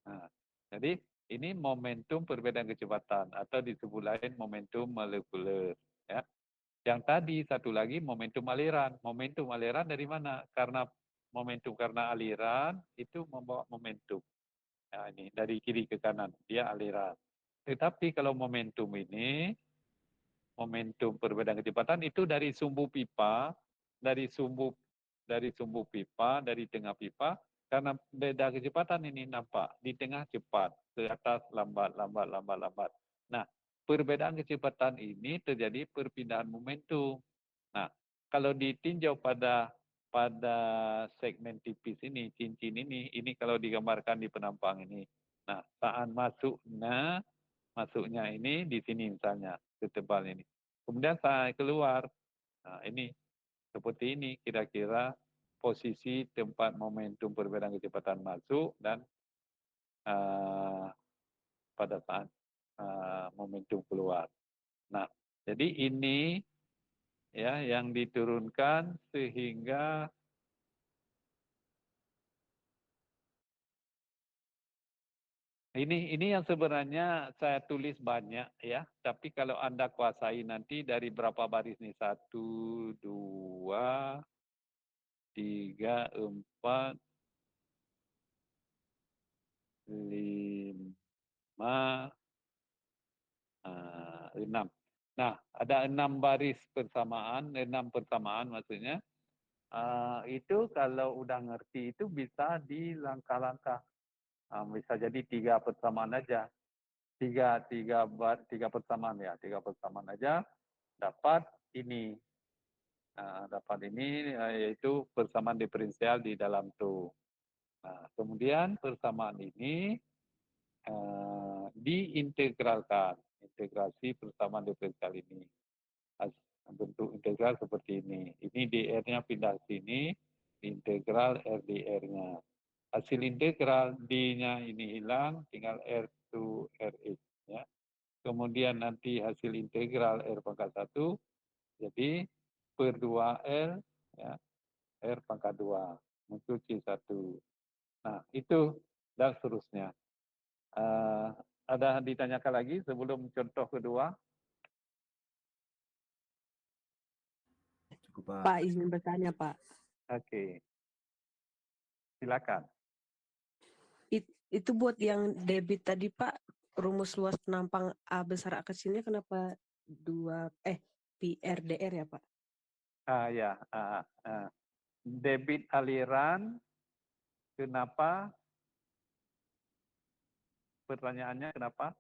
Nah, jadi ini momentum perbedaan kecepatan atau disebut lain momentum molekuler, ya. Yang tadi satu lagi momentum aliran. Momentum aliran dari mana? Karena momentum karena aliran itu membawa momentum. Ya, ini dari kiri ke kanan, dia aliran. Tetapi kalau momentum ini, momentum perbedaan kecepatan itu dari sumbu pipa, dari sumbu pipa, dari tengah pipa, karena beda kecepatan ini nampak di tengah cepat, ke atas lambat, lambat, lambat, lambat. Nah, perbedaan kecepatan ini terjadi perpindahan momentum. Nah, kalau ditinjau pada segmen tipis ini, cincin ini kalau digambarkan di penampang ini. Nah, saat masuknya ini di sini misalnya, setebal ini. Kemudian saya keluar, nah ini seperti ini kira-kira posisi tempat momentum perbedaan kecepatan masuk dan pada saat momentum keluar. Nah, jadi ini, ya, yang diturunkan sehingga Ini yang sebenarnya saya tulis banyak ya, tapi kalau Anda kuasai nanti dari berapa baris nih? 1, 2, 3, 4, 5, 6. Nah, ada 6 baris persamaan, 6 persamaan maksudnya. Itu kalau udah ngerti itu bisa di langkah-langkah. Bisa jadi 3 persamaan aja. Tiga persamaan ya, 3 persamaan aja dapat ini. Dapat ini yaitu persamaan diferensial di dalam tu. Nah, kemudian persamaan ini diintegralkan, integrasi persamaan diferensial ini. Bentuk integral seperti ini. Ini dr-nya pindah sini, integral rdr-nya. Hasil integral d-nya ini hilang, tinggal r2 rx. Ya. Kemudian nanti hasil integral r pangkat 1, jadi per 2L, ya, R pangkat 2, muncul C1. Nah, itu dan seterusnya. Ada ditanyakan lagi sebelum contoh kedua? Cukup, Pak. Pak, izin bertanya, Pak. Oke. Silakan. Itu buat yang debit tadi, Pak, rumus luas penampang A besar A kecilnya kenapa PRDR ya, Pak? Ya, debit aliran, kenapa? Pertanyaannya kenapa?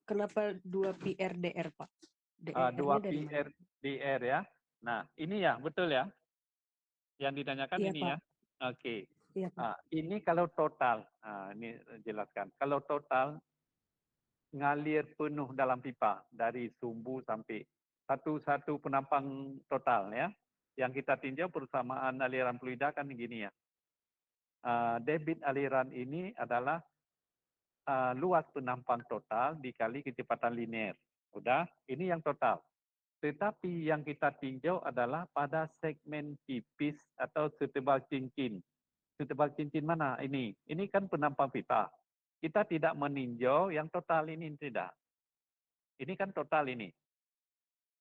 Kenapa 2 PRDR, Pak? 2 PRDR ya. Nah, ini ya, betul ya? Yang ditanyakan iya, ini Pak. ya? Oke. Iya, Pak. Ini kalau total, ini jelaskan. Kalau total ngalir penuh dalam pipa dari sumbu sampai satu penampang total ya. Yang kita tinjau persamaan aliran fluida kan gini ya. Debit aliran ini adalah luas penampang total dikali kecepatan linear. Udah, ini yang total. Tetapi yang kita tinjau adalah pada segmen tipis atau setebal cincin. Setebal cincin mana ini? Ini kan penampang pipa. Kita tidak meninjau yang total ini, tidak. Ini kan total ini.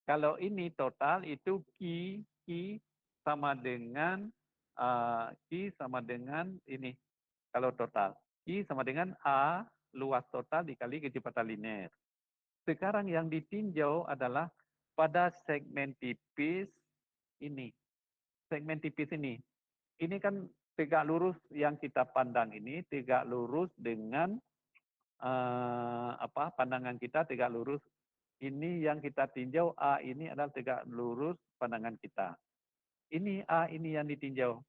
Kalau ini total itu Q sama dengan Q sama dengan ini. Kalau total Q sama dengan A luas total dikali kecepatan linear. Sekarang yang ditinjau adalah pada segmen tipis ini. Segmen tipis ini. Ini kan tegak lurus yang kita pandang ini tegak lurus dengan pandangan kita tegak lurus. Ini yang kita tinjau A ini adalah tegak lurus pandangan kita. Ini A ini yang ditinjau.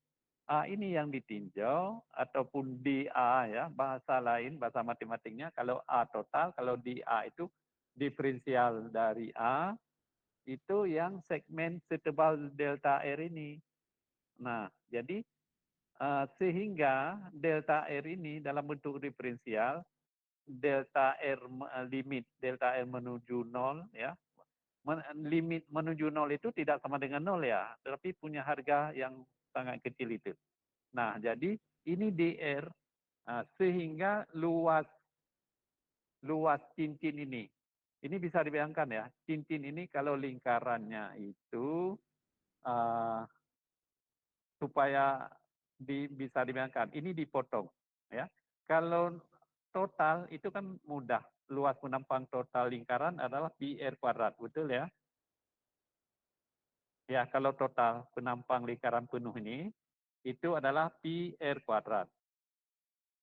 A ini yang ditinjau ataupun DA ya, bahasa lain, bahasa matematiknya kalau A total, kalau DA itu diferensial dari A, itu yang segmen setebal delta R ini. Nah, jadi sehingga delta R ini dalam bentuk diferensial, delta R limit delta R menuju 0 ya. Limit menuju 0 itu tidak sama dengan 0 ya, tetapi punya harga yang sangat kecil itu. Nah, jadi ini DR sehingga luas cincin ini bisa dibayangkan ya, cincin ini kalau lingkarannya itu supaya bisa dibayangkan, ini dipotong ya. Kalau total itu kan mudah, luas penampang total lingkaran adalah pi R kuadrat, betul ya? Ya, kalau total penampang lingkaran penuh ini itu adalah pi R kuadrat.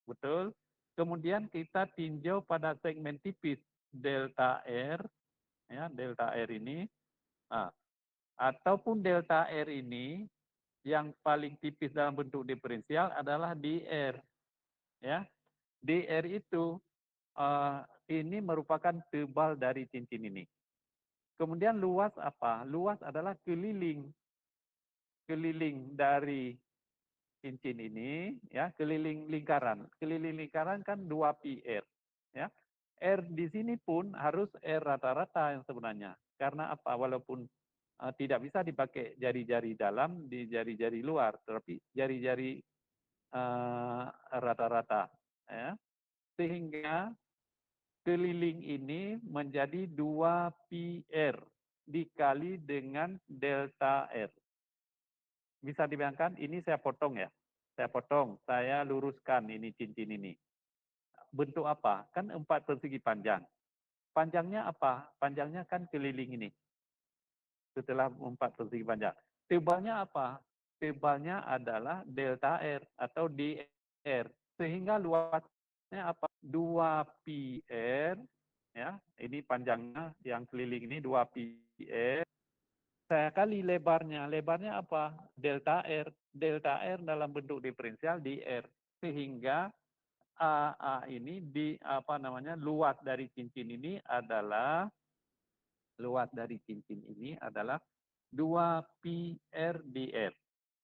Betul? Kemudian kita tinjau pada segmen tipis delta R, ya, delta R ini, ataupun delta R ini yang paling tipis dalam bentuk diferensial adalah dr, ya. Dr itu ini merupakan tebal dari cincin ini. Kemudian luas apa? Luas adalah keliling dari cincin ini, ya, keliling lingkaran. Keliling lingkaran kan 2 pi R, ya. R di sini pun harus R rata-rata yang sebenarnya. Karena apa? Walaupun tidak bisa dipakai jari-jari dalam di jari-jari luar, tetapi jari-jari rata-rata. ya, sehingga keliling ini menjadi 2πr dikali dengan delta R. Bisa dibayangkan, ini saya potong ya. Saya luruskan ini cincin ini. Bentuk apa? Kan 4 persegi panjang. Panjangnya apa? Panjangnya kan keliling ini. Setelah 4 persegi panjang. Tebalnya apa? Tebalnya adalah delta R atau dr. Sehingga luasnya apa? 2πr, ya. Ini panjangnya yang keliling ini 2πr. Saya kali lebarnya. Lebarnya apa? Delta R. Delta R dalam bentuk diferensial dr. Sehingga AA ini luas dari cincin ini adalah 2πr dr.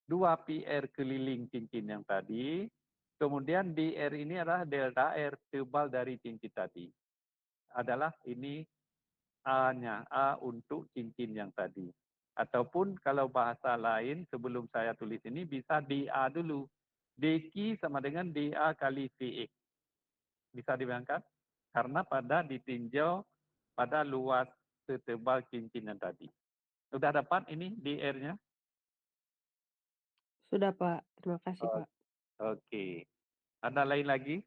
2πr keliling cincin yang tadi. Kemudian dr ini adalah delta R, tebal dari cincin tadi. Adalah ini A-nya, A untuk cincin yang tadi. Ataupun kalau bahasa lain sebelum saya tulis ini bisa dA dulu. dQ sama dengan dA kali Vx. Bisa dibayangkan? Karena pada ditinjau pada luas setebal cincin yang tadi. Sudah dapat ini dr-nya? Sudah, Pak. Terima kasih, Pak. Oke. Ada lain lagi?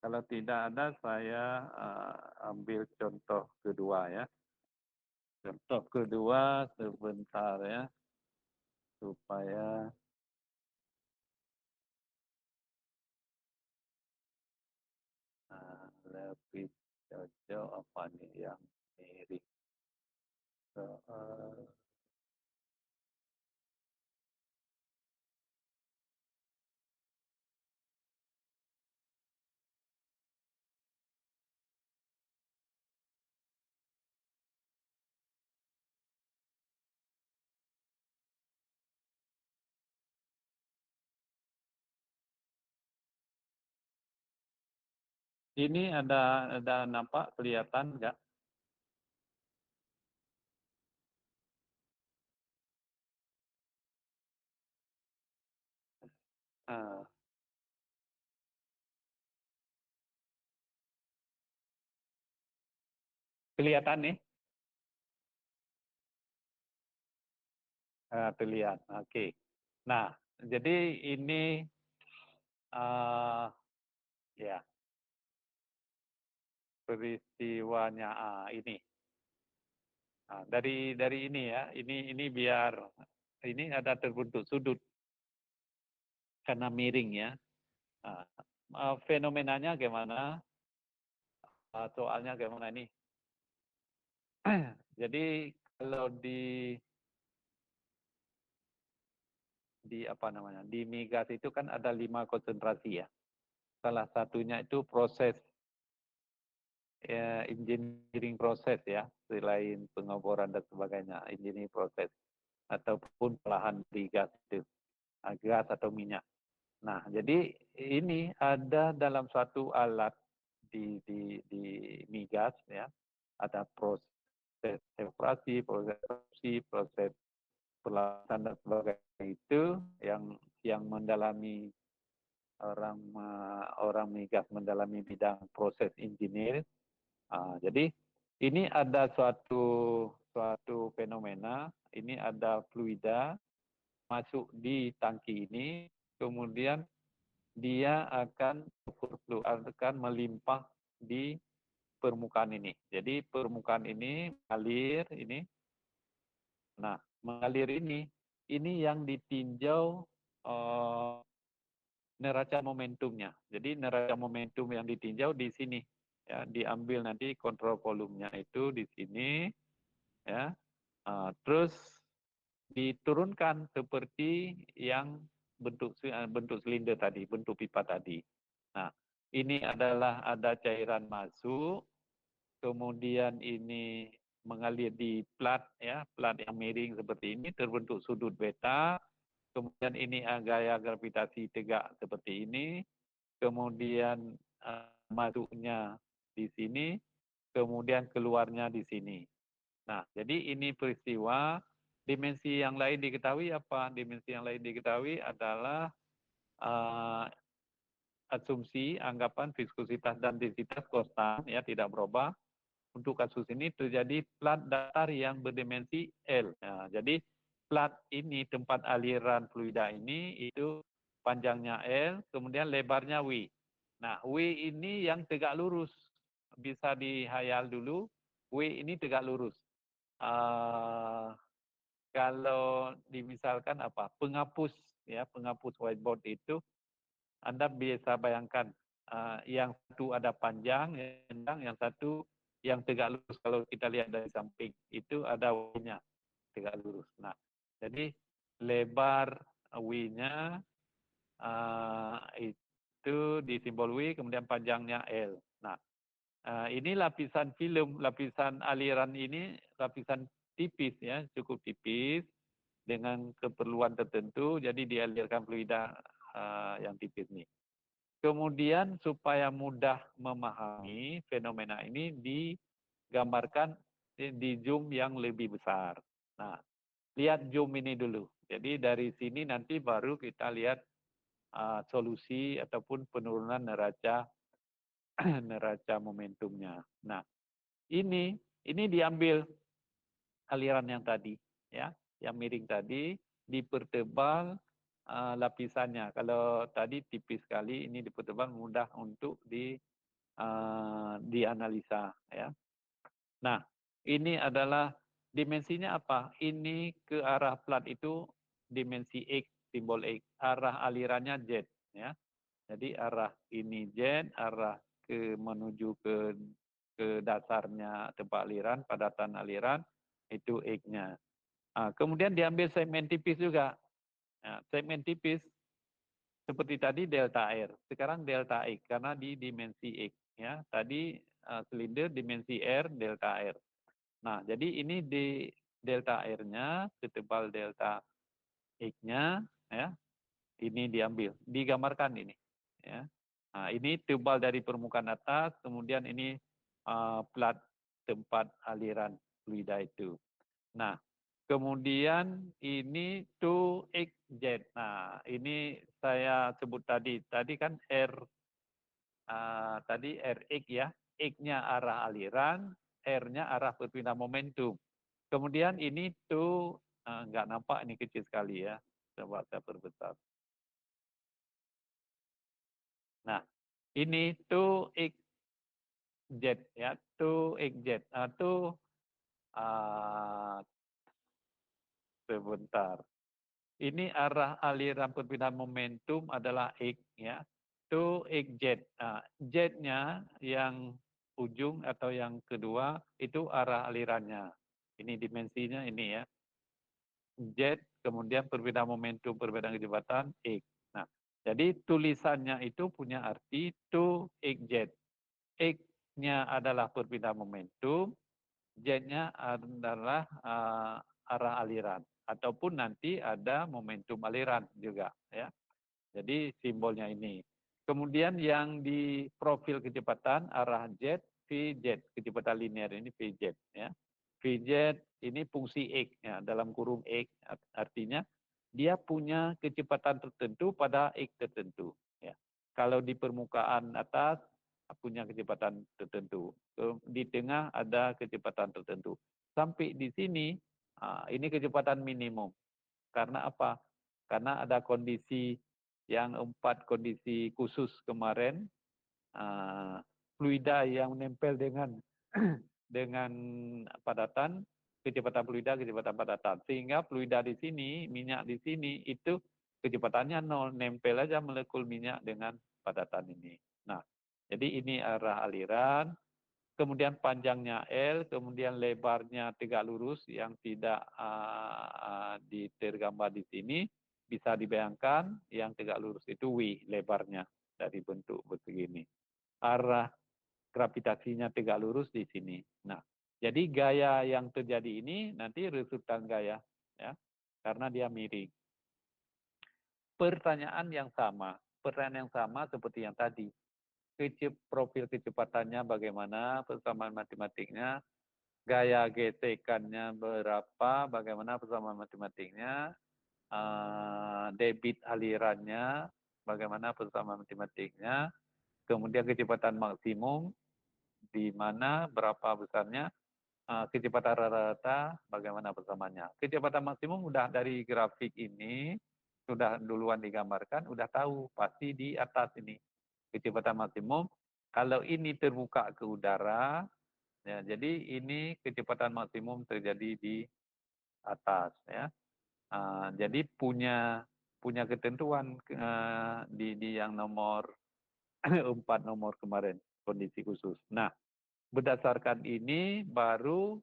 Kalau tidak ada, saya ambil contoh kedua ya. Contoh kedua sebentar ya, supaya lebih cocok apa nih yang mirip. Soal ini ada nampak kelihatan nggak? Ah, kelihatan nih? Terlihat. Oke. Nah, jadi ini ya peristiwanya ini. Nah, dari ini ya, ini biar ini ada terbentuk sudut karena miring ya. Nah, fenomenanya gimana? Soalnya gimana ini? Jadi kalau di apa namanya, di migas itu kan ada 5 konsentrasi ya. Salah satunya itu proses engineering proses ya, selain pengeboran dan sebagainya, engineering proses ataupun pelahan di gas itu, gas atau minyak. Nah, jadi ini ada dalam suatu alat di migas ya, ada proses evaporasi, proses erupsi, proses perlambatan dan sebagainya itu yang mendalami orang migas mendalami bidang proses engineer. Jadi ini ada suatu fenomena, ini ada fluida masuk di tangki ini, kemudian dia akan melimpah di permukaan ini. Jadi permukaan ini mengalir ini. Nah, mengalir ini yang ditinjau neraca momentumnya. Jadi neraca momentum yang ditinjau di sini ya, diambil nanti kontrol volumenya itu di sini ya. Terus diturunkan seperti yang bentuk silinder tadi, bentuk pipa tadi. Nah, ini adalah ada cairan masuk, kemudian ini mengalir di plat ya, plat yang miring seperti ini terbentuk sudut beta, kemudian ini gaya gravitasi tegak seperti ini, kemudian masuknya di sini, kemudian keluarnya di sini. Nah, jadi ini peristiwa Dimensi yang lain diketahui apa? Dimensi yang lain diketahui adalah asumsi anggapan viskositas dan densitas konstan ya tidak berubah. Untuk kasus ini terjadi plat datar yang berdimensi L. Nah, jadi plat ini tempat aliran fluida ini itu panjangnya L, kemudian lebarnya W. Nah, W ini yang tegak lurus. Bisa dihayal dulu, W ini tegak lurus. Kalau dimisalkan apa? Penghapus ya, penghapus whiteboard itu Anda bisa bayangkan yang satu ada panjang, yang satu yang tegak lurus. Kalau kita lihat dari samping itu ada W-nya tegak lurus. Nah, jadi lebar W-nya itu di simbol W, kemudian panjangnya L. Nah, ini lapisan film, lapisan aliran ini lapisan tipis ya, cukup tipis dengan keperluan tertentu, jadi dialirkan fluida yang tipis ini. Kemudian supaya mudah memahami fenomena ini digambarkan di zoom yang lebih besar. Nah, lihat zoom ini dulu. Jadi dari sini nanti baru kita lihat solusi ataupun penurunan neraca neraca momentumnya. Nah, ini diambil aliran yang tadi, ya, yang miring tadi dipertebal lapisannya. Kalau tadi tipis sekali, ini dipertebal mudah untuk dianalisa. Ya. Nah, ini adalah dimensinya apa? Ini ke arah plat itu dimensi X, simbol X. Arah alirannya Z. Ya. Jadi arah ini Z, arah menuju ke dasarnya tempat aliran, padatan aliran, itu X-nya. Kemudian diambil segmen tipis juga. Nah, segmen tipis seperti tadi delta R, sekarang delta X karena di dimensi X. Ya, tadi silinder dimensi R, delta R. Nah, jadi ini di delta R-nya, setebal delta X-nya, ya, ini diambil, digambarkan ini. Ya. Nah, ini tebal dari permukaan atas, kemudian ini plat tempat aliran fluida itu. Nah, kemudian ini 2xz. Nah, ini saya sebut tadi kan R, tadi Rx ya, X-nya arah aliran, R-nya arah perpindahan momentum. Kemudian ini nggak nampak, ini kecil sekali ya, coba saya perbesar. Nah, ini 2xz ya, 2xz. Sebentar. Ini arah aliran perpindahan momentum adalah X ya. 2xz. Nah, Z-nya yang ujung atau yang kedua itu arah alirannya. Ini dimensinya ini ya. Z kemudian perbedaan momentum, perbedaan kecepatan X. Nah, jadi tulisannya itu punya arti 2xz. X-nya adalah perbedaan momentum, Z-nya adalah arah aliran. Ataupun nanti ada momentum aliran juga. Ya. Jadi simbolnya ini. Kemudian yang di profil kecepatan arah Z, Vz, kecepatan linear ini Vz. Ya. Vz ini fungsi X, ya, dalam kurung X, artinya dia punya kecepatan tertentu pada X tertentu. Ya. Kalau di permukaan atas punya kecepatan tertentu, di tengah ada kecepatan tertentu. Sampai di sini, ini kecepatan minimum. Karena apa? Karena ada kondisi yang 4 kondisi khusus kemarin, fluida yang menempel dengan dengan padatan, kecepatan fluida, kecepatan padatan. Sehingga fluida di sini, minyak di sini, itu kecepatannya 0, nempel aja molekul minyak dengan padatan ini. Nah, jadi ini arah aliran, kemudian panjangnya L, kemudian lebarnya tegak lurus yang tidak tergambar di sini, bisa dibayangkan yang tegak lurus itu W lebarnya dari bentuk begini. Arah gravitasinya tegak lurus di sini. Nah, jadi gaya yang terjadi ini nanti resultan gaya, ya, karena dia miring. Pertanyaan yang sama seperti yang tadi. Profil kecepatannya bagaimana, persamaan matematiknya, gaya gesekannya berapa, bagaimana persamaan matematiknya, debit alirannya, bagaimana persamaan matematiknya, kemudian kecepatan maksimum di mana berapa besarnya, kecepatan rata-rata bagaimana persamaannya. Kecepatan maksimum udah dari grafik ini sudah duluan digambarkan, udah tahu pasti di atas ini kecepatan maksimum. Kalau ini terbuka ke udara, ya, jadi ini kecepatan maksimum terjadi di atas, ya. Jadi punya ketentuan di yang nomor 4 nomor kemarin kondisi khusus. Nah, berdasarkan ini baru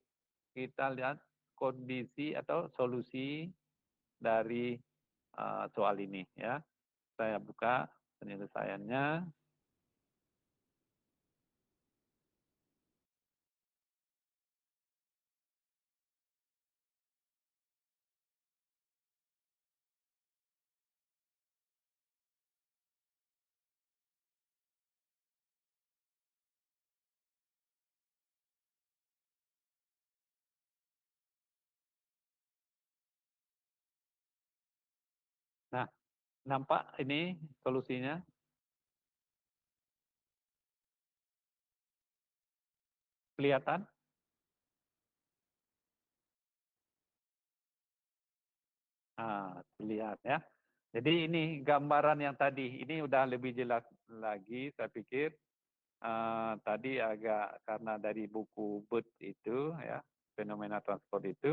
kita lihat kondisi atau solusi dari soal ini, ya. Saya buka penyelesaiannya. Nah, nampak ini solusinya? Kelihatan? Terlihat, ya. Jadi ini gambaran yang tadi, ini udah lebih jelas lagi, saya pikir. Tadi agak karena dari buku Booth itu, ya, fenomena transport itu.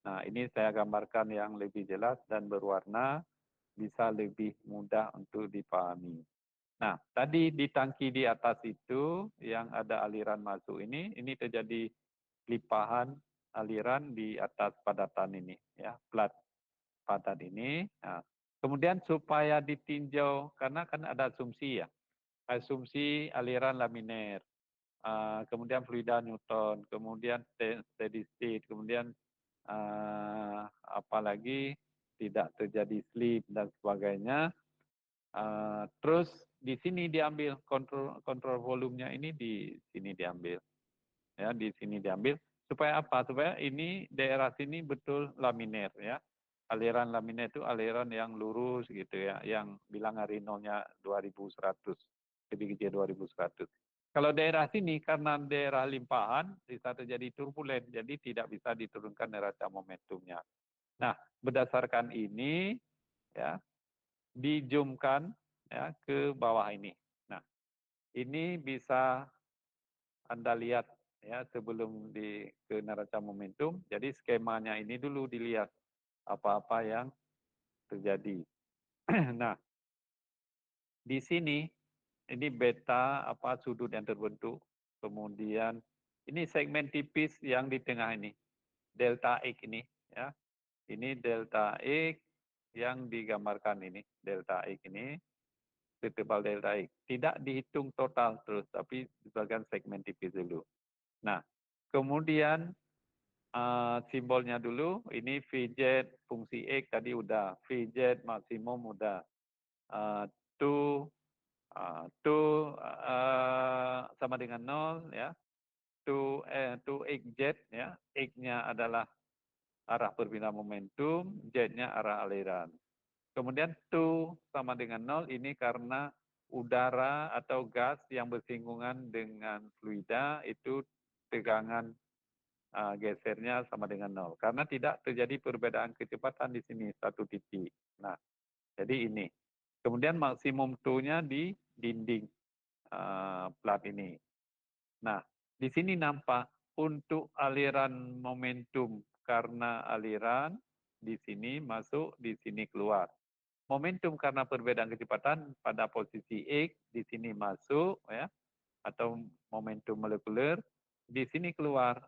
Nah, ini saya gambarkan yang lebih jelas dan berwarna, bisa lebih mudah untuk dipahami. Nah, tadi di tangki di atas itu yang ada aliran masuk ini terjadi limpahan aliran di atas padatan ini, ya, plat padat ini. Nah, kemudian supaya ditinjau, karena kan ada asumsi, ya, asumsi aliran laminer, kemudian fluida Newton, kemudian steady state, kemudian apalagi tidak terjadi slip dan sebagainya. Terus di sini diambil kontrol volumenya, ini di sini diambil, ya, di sini diambil supaya apa? Supaya ini daerah sini betul laminer, ya. Aliran laminer itu aliran yang lurus gitu, ya, yang bilangan Reynolds-nya 2100, lebih kecil 2100. Kalau daerah sini karena daerah limpahan bisa terjadi turbulen, jadi tidak bisa diturunkan neraca momentumnya. Nah, berdasarkan ini, ya, dijumkan, ya, ke bawah ini. Nah, ini bisa Anda lihat, ya, sebelum ke neraca momentum. Jadi skemanya ini dulu dilihat apa-apa yang terjadi. Nah, di sini ini beta sudut yang terbentuk. Kemudian ini segmen tipis yang di tengah ini, delta X ini, ya. Ini delta X yang digambarkan ini, delta X ini, ketebal delta X. Tidak dihitung total terus, tapi sebagian segmen tipis dulu. Nah, kemudian simbolnya dulu, ini VZ fungsi X tadi udah, VZ maksimum udah, 2 sama dengan 0, ya, 2xz, ya, X-nya adalah arah perpindahan momentum, Z-nya arah aliran. Kemudian 2 sama dengan 0 ini karena udara atau gas yang bersinggungan dengan fluida itu tegangan gesernya sama dengan 0. Karena tidak terjadi perbedaan kecepatan di sini, satu titik. Nah, jadi ini. Kemudian maksimum T-nya di dinding plat ini. Nah, di sini nampak untuk aliran momentum karena aliran di sini masuk, di sini keluar. Momentum karena perbedaan kecepatan pada posisi X di sini masuk, ya, atau momentum molekuler di sini keluar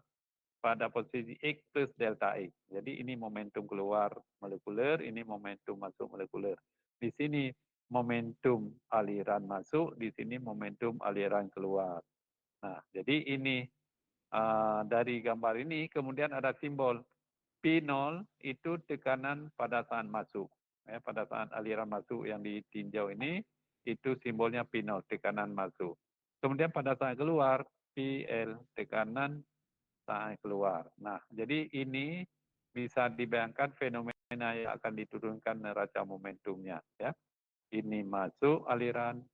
pada posisi X plus delta X. Jadi ini momentum keluar molekuler, ini momentum masuk molekuler. Di sini momentum aliran masuk, di sini momentum aliran keluar. Nah, jadi ini dari gambar ini kemudian ada simbol P0 itu tekanan pada saat masuk. Ya, pada saat aliran masuk yang ditinjau ini, itu simbolnya P0, tekanan masuk. Kemudian pada saat keluar, PL, tekanan keluar. Nah, jadi ini bisa dibayangkan fenomena yang akan diturunkan neraca momentumnya, ya. Ini masuk aliran,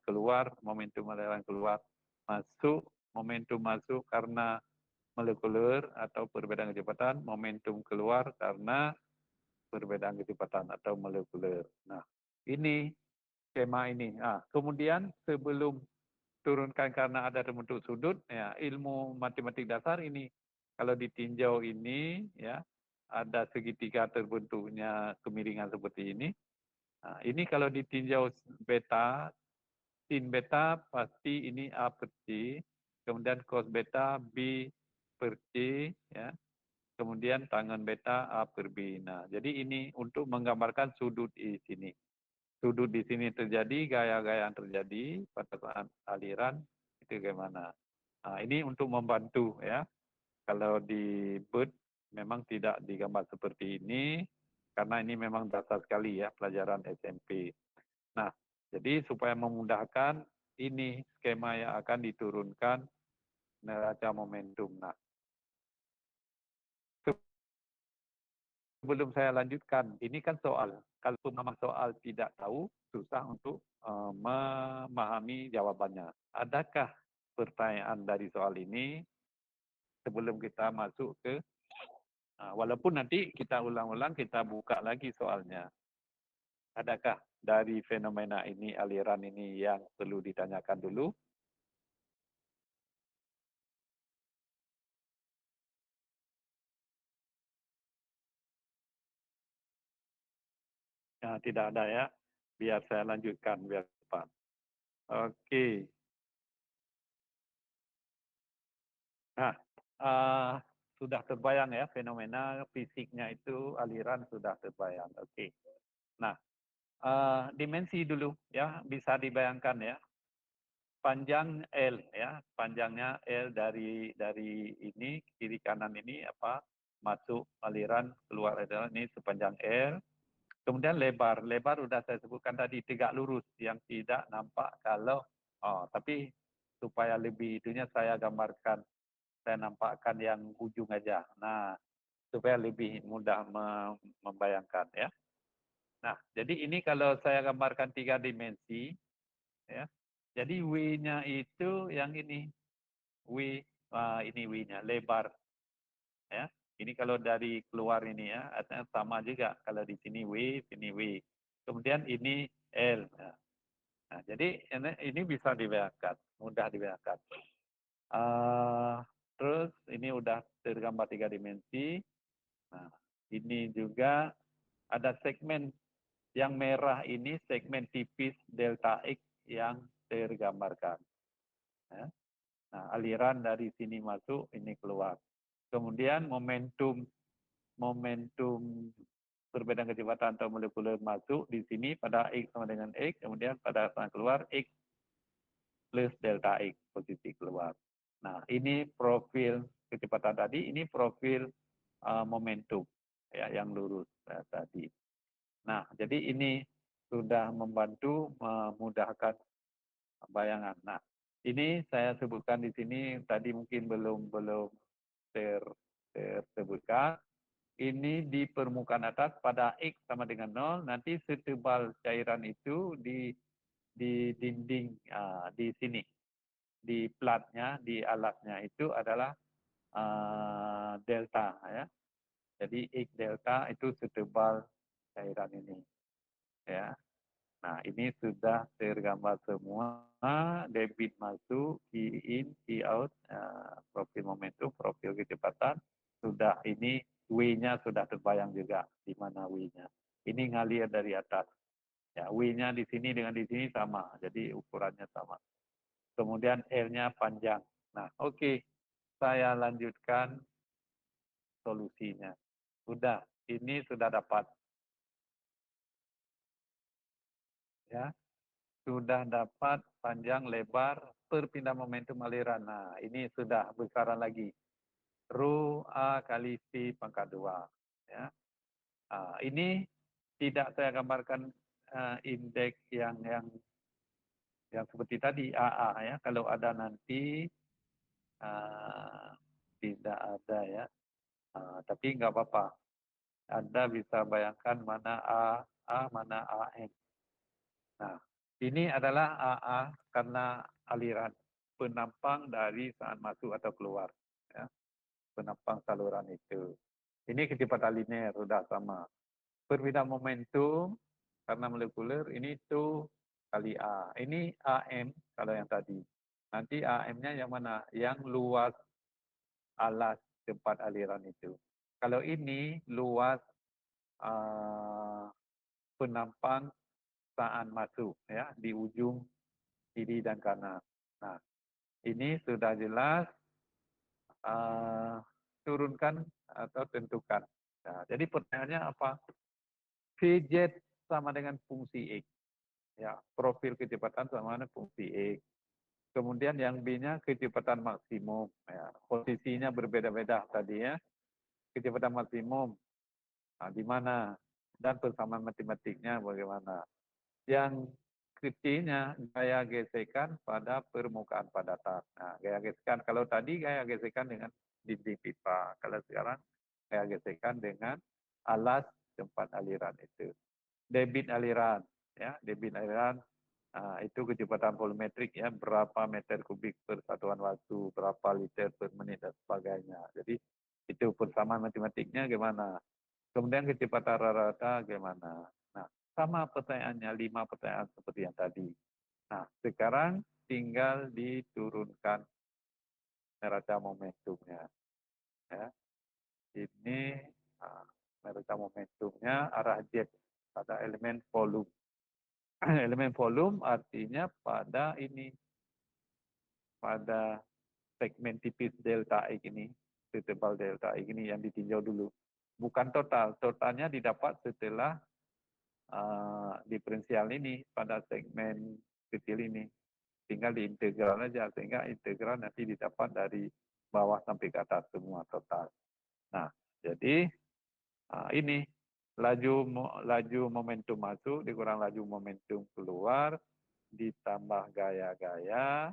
keluar momentum aliran keluar, masuk momentum masuk karena molekuler atau perbedaan kecepatan, momentum keluar karena perbedaan kecepatan atau molekuler. Nah, ini skema ini. Nah, kemudian sebelum turunkan karena ada bentuk sudut, ya ilmu matematik dasar ini kalau ditinjau ini, ya ada segitiga terbentuknya kemiringan seperti ini. Nah, ini kalau ditinjau beta, sin beta pasti ini A per C, kemudian cos beta B per C, ya. Kemudian tangen beta A per B. Nah, jadi ini untuk menggambarkan sudut di sini. Sudut di sini terjadi, gaya-gaya yang terjadi pada saat aliran, itu bagaimana. Nah, ini untuk membantu, ya. Kalau di BERT memang tidak digambar seperti ini, karena ini memang dasar sekali ya pelajaran SMP. Nah, jadi supaya memudahkan, ini skema yang akan diturunkan neraca momentum. Nah, sebelum saya lanjutkan, ini kan soal. Kalau memang soal tidak tahu, susah untuk memahami jawabannya. Adakah pertanyaan dari soal ini sebelum kita masuk ke, walaupun nanti kita ulang-ulang, kita buka lagi soalnya. Adakah dari fenomena ini, aliran ini yang perlu ditanyakan dulu? Ya, tidak ada ya. Biar saya lanjutkan, biar cepat. Oke. Nah, sudah terbayang ya fenomena fisiknya itu aliran sudah terbayang. Oke. Nah, dimensi dulu ya, bisa dibayangkan ya. Panjang L ya, panjangnya L dari ini kiri kanan ini apa masuk aliran keluar aliran ini sepanjang L. Kemudian lebar sudah saya sebutkan tadi tegak lurus yang tidak nampak kalau tapi supaya lebih itunya saya gambarkan, saya nampakkan yang ujung aja. Nah, supaya lebih mudah membayangkan ya. Nah, jadi ini kalau saya gambarkan 3 dimensi ya. Jadi W-nya itu yang ini. W, ini W-nya lebar ya. Ini kalau dari keluar ini ya, sama juga kalau di sini W, sini W. Kemudian ini L. Nah, jadi ini bisa dibayangkan, mudah dibayangkan. Terus ini udah tergambar 3 dimensi. Nah, ini juga ada segmen yang merah ini, segmen tipis delta X yang tergambarkan. Ya. Nah, aliran dari sini masuk, ini keluar. Kemudian momentum perbedaan kecepatan atau molekuler masuk di sini pada X sama dengan X, kemudian pada saat keluar X plus delta X, posisi keluar. Nah, ini profil kecepatan tadi, ini profil momentum ya, yang lurus tadi. Nah, jadi ini sudah membantu memudahkan bayangan. Nah, ini saya sebutkan di sini tadi mungkin belum tersebutkan. Ini di permukaan atas pada X sama dengan 0, nanti setebal cairan itu di dinding di sini, di platnya, di alatnya itu adalah delta ya. Jadi X delta itu setebal cairan ini ya. Nah, ini sudah tergambar semua, debit masuk, key in, key out, profil momentum, profil kecepatan, sudah ini W-nya sudah terbayang juga di mana W-nya. Ini ngalir dari atas. Ya, W-nya di sini dengan di sini sama, jadi ukurannya sama. Kemudian L-nya panjang. Nah, oke. Saya lanjutkan solusinya. Sudah, ini sudah dapat. Ya, sudah dapat panjang lebar perpindahan momentum aliran. Nah, ini sudah besaran lagi. Rho A kali V pangkat 2. Ya. Ini tidak saya gambarkan indeks yang seperti tadi AA ya. Kalau ada nanti tidak ada ya. Tapi nggak apa-apa. Anda bisa bayangkan mana A, mana AM. Nah, ini adalah AA karena aliran penampang dari saat masuk atau keluar. Ya. Penampang saluran itu. Ini kecepatan linear, sudah sama. Perbedaan momentum karena molekuler ini itu kali A. Ini AM kalau yang tadi. Nanti AM-nya yang mana? Yang luas alas tempat aliran itu. Kalau ini luas penampang saat masuk ya di ujung kiri dan kanan. Nah, ini sudah jelas turunkan atau tentukan. Nah, jadi pertanyaannya apa? Vz sama dengan fungsi X. Ya, profil kecepatan sama dengan fungsi X. Kemudian yang B-nya kecepatan maksimum. Ya, posisinya berbeda-beda tadi ya. Kecepatan maksimum di mana? Dan persamaan matematiknya bagaimana? Yang kecilnya gaya gesekan pada permukaan padatan. Nah, gaya gesekan kalau tadi gaya gesekan dengan dinding pipa, kalau sekarang gaya gesekan dengan alas tempat aliran itu. Debit aliran, ya, debit aliran itu kecepatan volumetrik ya, berapa meter kubik per satuan waktu, berapa liter per menit dan sebagainya. Jadi itu persamaan matematiknya gimana? Kemudian kecepatan rata-rata gimana? Nah, sama pertanyaannya, 5 pertanyaan seperti yang tadi. Nah, sekarang tinggal diturunkan neraca momentumnya. Ya. Ini neraca momentumnya arah jet pada elemen volume. Elemen volume artinya pada ini, pada segmen tipis delta X ini, setebal delta X ini yang ditinjau dulu. Bukan total, totalnya didapat setelah diferensial ini pada segmen kecil ini. Tinggal diintegral aja, sehingga integral nanti didapat dari bawah sampai ke atas semua total. Nah, jadi ini laju momentum masuk dikurang laju momentum keluar ditambah gaya-gaya,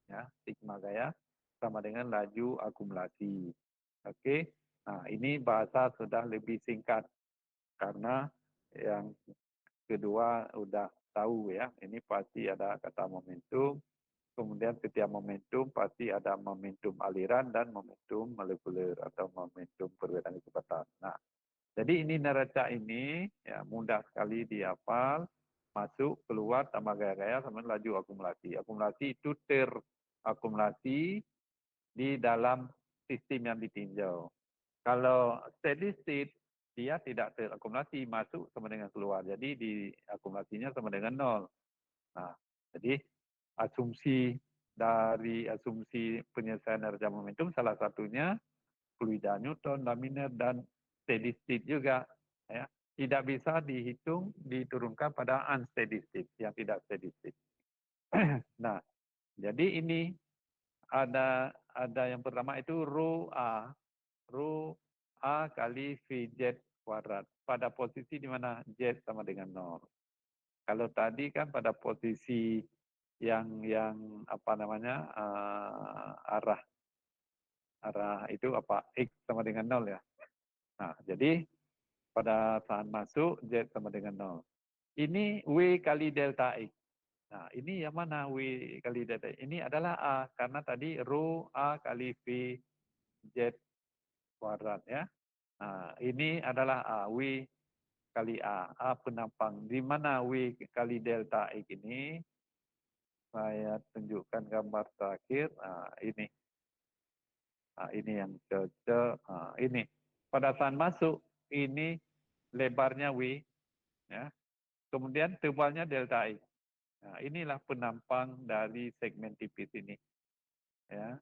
ya, sigma gaya sama dengan laju akumulasi. Oke, nah ini bahasa sudah lebih singkat karena yang kedua udah tahu ya, ini pasti ada kata momentum, kemudian setiap momentum pasti ada momentum aliran dan momentum molekuler atau momentum perbedaan kecepatan. Nah, jadi ini neraca ini ya mudah sekali dihafal, masuk, keluar, tambah gaya-gaya sama laju akumulasi. Akumulasi itu terakumulasi di dalam sistem yang ditinjau. Kalau steady state, dia tidak terakumulasi, masuk sama dengan keluar. Jadi di akumulasinya sama dengan 0. Nah, jadi dari asumsi penyelesaian neraca momentum salah satunya fluida Newton, laminar, dan steady state juga. Ya. Tidak bisa dihitung, diturunkan pada unsteady state, yang tidak steady state. Nah, jadi ini ada yang pertama itu rho A kali VZ kuadrat. Pada posisi di mana Z sama dengan 0. Kalau tadi kan pada posisi yang apa namanya arah itu apa X sama dengan 0 ya. Nah, jadi pada saat masuk Z sama dengan 0. Ini W kali delta X. Nah, ini yang mana W kali delta X? Ini adalah A karena tadi rho A kali V Z kuadrat ya. Nah, ini adalah A, W kali A penampang. Di mana W kali delta X ini? Saya tunjukkan gambar terakhir. Nah, ini. Nah, ini yang cocok. Nah, ini. Pada saat masuk, ini lebarnya W. Ya. Kemudian tebalnya delta X. Nah, inilah penampang dari segmen tipis ini. Ya.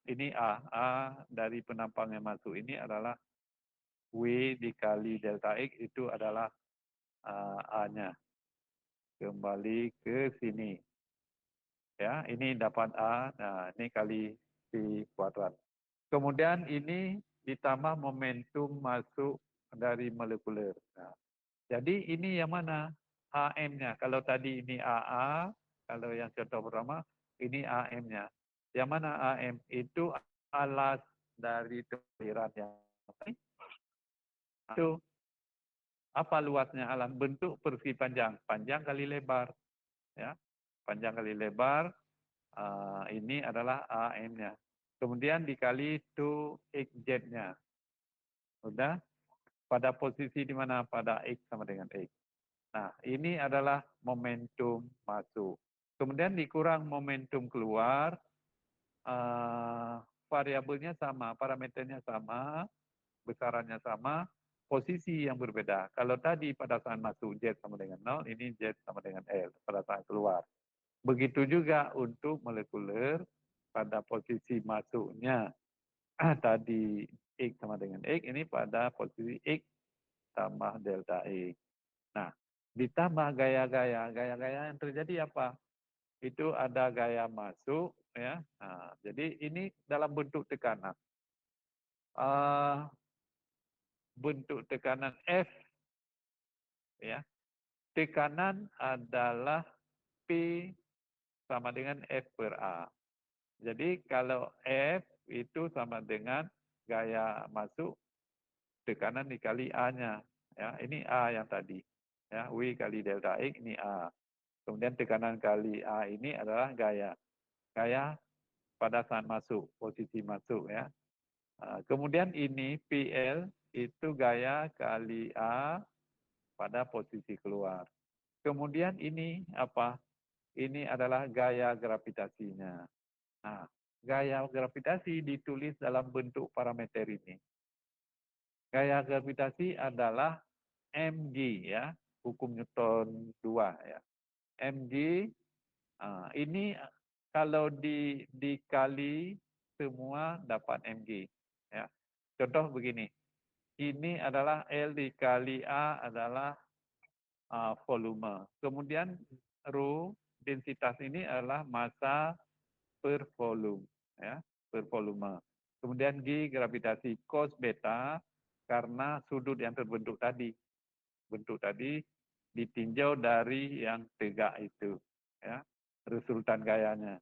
Ini A dari penampang yang masuk ini adalah W dikali delta X itu adalah A-nya. Kembali ke sini. Ya, ini dapat A, nah ini kali V kuadrat. Kemudian ini ditambah momentum masuk dari molekuler. Nah, jadi ini yang mana? AM-nya. Kalau tadi ini AA, kalau yang contoh pertama, Ini AM-nya. Yang mana AM? Itu alas dari aliran yang itu apa luasnya alas? Bentuk persegi panjang, panjang kali lebar, ya, panjang kali lebar. Ini adalah AM-nya. Kemudian dikali 2xz-nya. Udah? Pada posisi di mana? Pada X sama dengan X. Nah, ini adalah momentum masuk. Kemudian dikurang momentum keluar, variabelnya sama, parameternya sama, besarannya sama, posisi yang berbeda. Kalau tadi pada saat masuk Z sama dengan 0, ini Z sama dengan L pada saat keluar. Begitu juga untuk molekuler pada posisi masuknya tadi X sama dengan X, ini pada posisi X tambah delta X. Nah, ditambah gaya-gaya. Gaya-gaya yang terjadi apa? Itu ada gaya masuk, ya. Nah, jadi ini dalam bentuk tekanan. Bentuk tekanan F, ya. Tekanan adalah P sama dengan F per A. Jadi kalau F itu sama dengan gaya masuk tekanan dikali A-nya. Ya, ini A yang tadi. Ya, W kali delta X ini A. Kemudian tekanan kali A ini adalah gaya. Gaya pada saat masuk, posisi masuk, ya. Kemudian ini PL itu gaya kali A pada posisi keluar. Kemudian ini apa? Ini adalah gaya gravitasinya. Nah, gaya gravitasi ditulis dalam bentuk parameter ini. Gaya gravitasi adalah mg, ya, hukum Newton 2, ya. Mg ini kalau dikali semua dapat mg, ya. Contoh begini. Ini adalah L dikali A adalah volume. Kemudian rho densitas ini adalah massa per volume, ya, per volume. Kemudian G gravitasi cos beta karena sudut yang terbentuk tadi. Bentuk tadi ditinjau dari yang tegak itu, ya, resultan gayanya.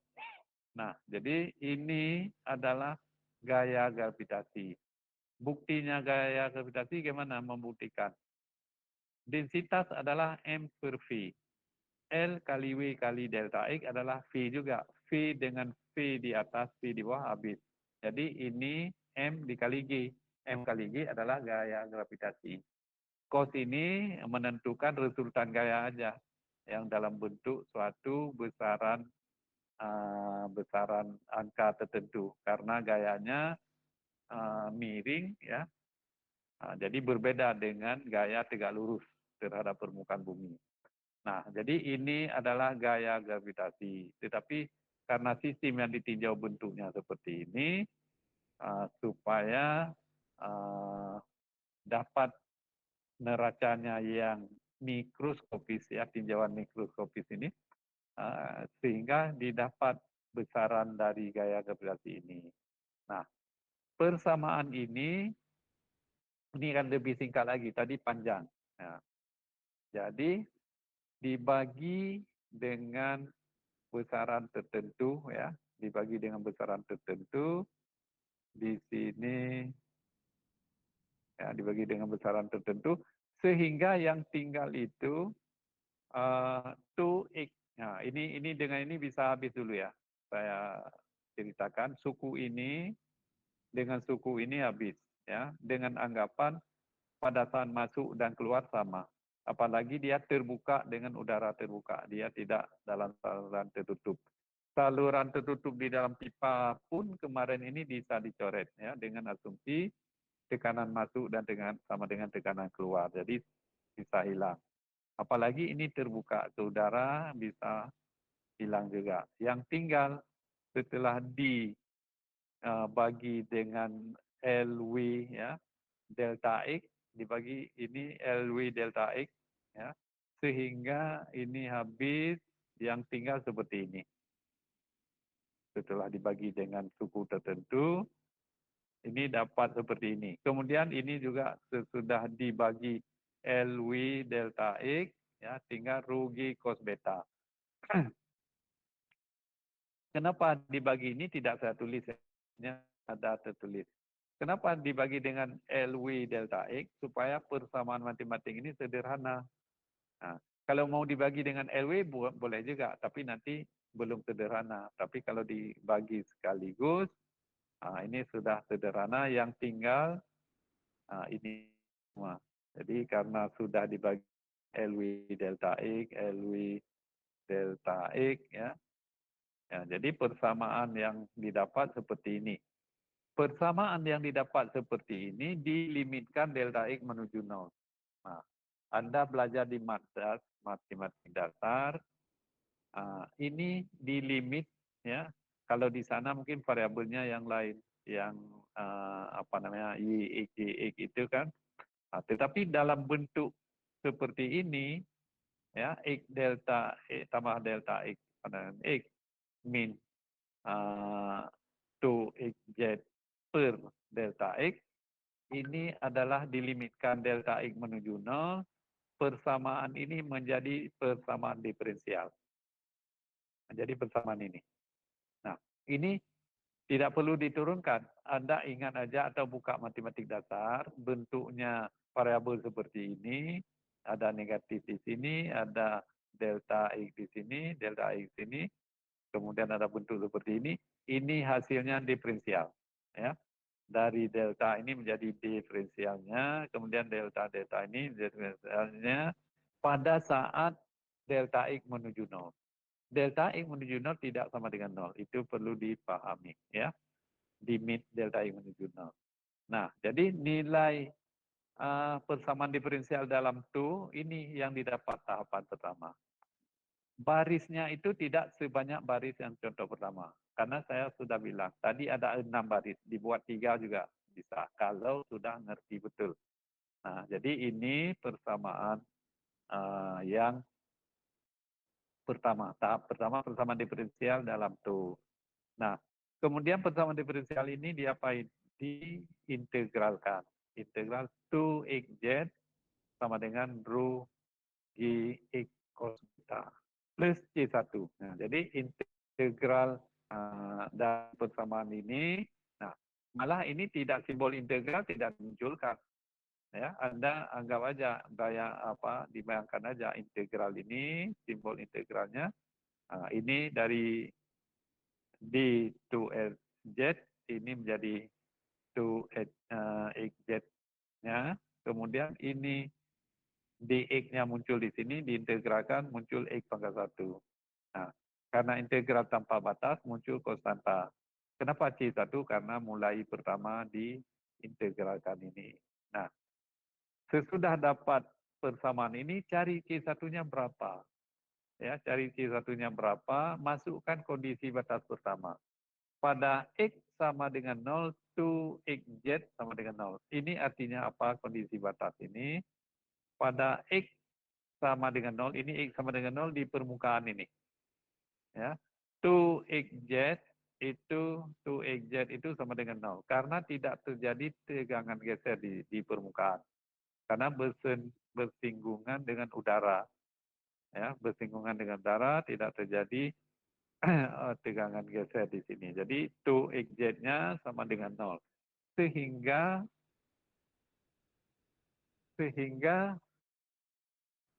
Nah, jadi ini adalah gaya gravitasi. Buktinya gaya gravitasi gimana membuktikan? Densitas adalah M per V. L kali W kali delta X adalah V juga. V dengan V di atas, V di bawah habis. Jadi ini M dikali G. M kali G adalah gaya gravitasi. Cos ini menentukan resultan gaya aja. Yang dalam bentuk suatu besaran besaran angka tertentu. Karena gayanya miring, ya. Jadi berbeda dengan gaya tegak lurus terhadap permukaan bumi. Nah, jadi ini adalah gaya gravitasi. Tetapi karena sistem yang ditinjau bentuknya seperti ini, supaya dapat neracanya yang mikroskopis, ya, tinjauan mikroskopis ini, sehingga didapat besaran dari gaya gravitasi ini. Nah, persamaan ini kan lebih singkat lagi, tadi panjang. Nah, jadi dibagi dengan besaran tertentu, ya, dibagi dengan besaran tertentu. Di sini, ya, dibagi dengan besaran tertentu sehingga yang tinggal itu 2x. Nah, ini dengan ini bisa habis dulu, ya. Saya ceritakan suku ini dengan suku ini habis, ya, dengan anggapan pada saat masuk dan keluar sama. Apalagi dia terbuka dengan udara terbuka, dia tidak dalam saluran tertutup. Saluran tertutup di dalam pipa pun kemarin ini bisa dicoret, ya, dengan asumsi tekanan masuk dan sama dengan tekanan keluar. Jadi bisa hilang. Apalagi ini terbuka ke udara bisa hilang juga. Yang tinggal setelah dibagi dengan LW, ya, delta X dibagi ini LW delta X, ya, sehingga ini habis, yang tinggal seperti ini. Setelah dibagi dengan suku tertentu, ini dapat seperti ini. Kemudian ini juga sesudah dibagi LW delta X, ya, tinggal rho G cos beta. Kenapa dibagi ini tidak saya tulis, ada tertulis. Kenapa dibagi dengan LW delta X? Supaya persamaan matematik ini sederhana. Nah, kalau mau dibagi dengan LW boleh juga, tapi nanti belum sederhana. Tapi kalau dibagi sekaligus, ini sudah sederhana, yang tinggal ini semua. Jadi karena sudah dibagi LW delta X, LW delta X, ya. Jadi persamaan yang didapat seperti ini. Persamaan yang didapat seperti ini dilimitkan delta X menuju 0. Nah, Anda belajar di matematik dasar, ini di limit, ya. Kalau di sana mungkin variabelnya yang lain, yang Y, X, Y, X itu kan. Tetapi dalam bentuk seperti ini, ya, X delta X tambah delta X pada X min 2xz per delta X, ini adalah dilimitkan delta X menuju 0, persamaan ini menjadi persamaan diferensial. Jadi persamaan ini. Nah, ini tidak perlu diturunkan. Anda ingat aja atau buka matematik dasar, bentuknya variabel seperti ini, ada negatif di sini, ada delta X di sini, delta X di sini, kemudian ada bentuk seperti ini hasilnya diferensial. Ya. Dari delta ini menjadi diferensialnya, kemudian delta ini diferensialnya pada saat delta X menuju 0. Delta X menuju 0 tidak sama dengan 0, itu perlu dipahami, ya. Limit delta X menuju 0. Nah, jadi nilai persamaan diferensial dalam TU ini yang didapat tahapan pertama. Barisnya itu tidak sebanyak baris yang contoh pertama. Karena saya sudah bilang, tadi ada 6 baris, dibuat 3 juga bisa, kalau sudah ngerti betul. Nah, jadi ini persamaan yang pertama, tahap pertama persamaan diferensial dalam TU. Nah, kemudian persamaan diferensial ini diapain? Diintegralkan. Integral 2xz sama dengan rho gx cos beta plus C1. Nah, jadi integral dari persamaan ini, nah, malah ini tidak simbol integral tidak dimunculkan. Ya, Anda anggap aja dibayangkan aja integral ini, simbol integralnya. Nah, ini dari d2xz ini menjadi 2xz-nya, kemudian ini dx-nya muncul di sini, diintegralkan muncul x pangkat 1. Nah, karena integral tanpa batas muncul konstanta. Kenapa C1? Karena mulai pertama diintegralkan ini. Nah, sesudah dapat persamaan ini, cari C1-nya berapa. Ya, cari C1-nya berapa, masukkan kondisi batas pertama. Pada X sama dengan 0, 2xz sama dengan 0. Ini artinya apa kondisi batas ini? Pada X sama dengan 0, ini X sama dengan 0 di permukaan ini. Ya, 2xz itu sama dengan 0. Karena tidak terjadi tegangan geser di permukaan. Karena bersinggungan dengan udara. Ya, bersinggungan dengan udara, tidak terjadi tegangan geser di sini. Jadi 2xz-nya sama dengan 0. Sehingga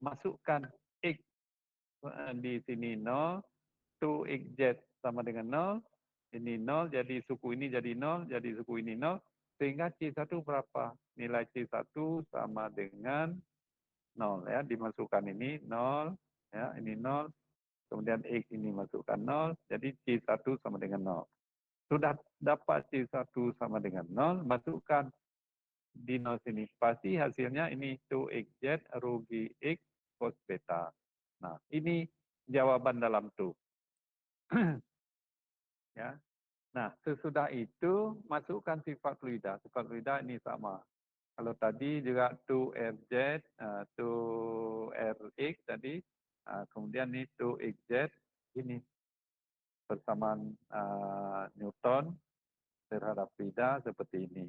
masukkan x di sini 0, 2xz sama dengan 0, ini 0, jadi suku ini jadi 0, jadi suku ini 0, sehingga C1 berapa? Nilai C1 sama dengan 0, ya, dimasukkan ini 0, ya, ini 0, kemudian X ini masukkan 0, jadi C1 sama dengan 0. Sudah dapat C1 sama dengan 0, masukkan di 0 sini. Pasti hasilnya ini 2xz rho gx cos beta. Nah, ini jawaban dalam TU. Ya. Nah, sesudah itu masukkan sifat fluida. Sifat fluida ini sama. Kalau tadi juga 2rz, 2rx tadi, kemudian ini 2xz, ini persamaan Newton terhadap fluida seperti ini.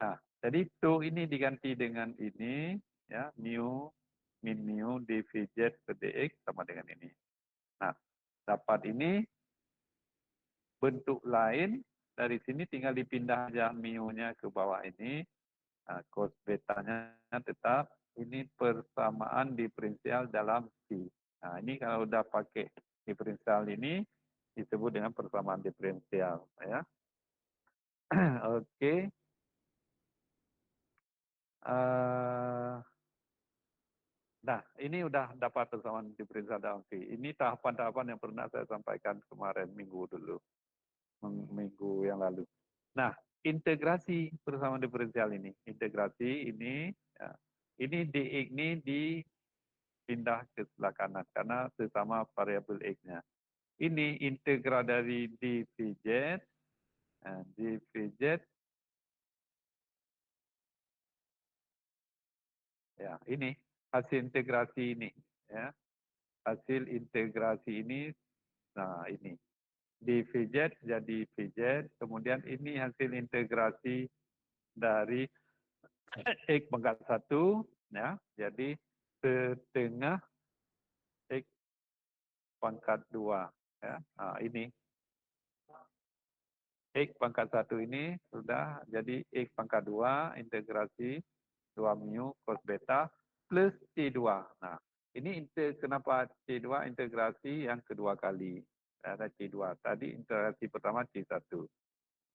Nah, jadi 2 ini diganti dengan ini, ya, mu min mu dvz per dx sama dengan ini. Nah, dapat ini, bentuk lain, dari sini tinggal dipindah aja mu-nya ke bawah ini, cos betanya tetap, ini persamaan diferensial dalam phi. Nah, ini kalau udah pakai diferensial ini, disebut dengan persamaan diferensial. Ya. Oke. Nah, ini udah dapat persamaan diferensial dalam phi. Ini tahapan-tahapan yang pernah saya sampaikan kemarin minggu yang lalu. Nah, integrasi persamaan diferensial ini, integrasi ini, ya, ini dx ini dipindah ke sebelah kanan karena sesama variabel x-nya. Ini integral dari dvz, dvz, ya ini hasil integrasi ini, ya hasil integrasi ini, nah ini dvz jadi vz, kemudian ini hasil integrasi dari x pangkat 1, ya, jadi setengah x pangkat 2. Ya. Nah, ini x pangkat 1 ini sudah jadi x pangkat 2 integrasi 2 mu cos beta plus C2. Nah, ini kenapa C2 integrasi yang kedua kali. Ada C2. Tadi integrasi pertama C1.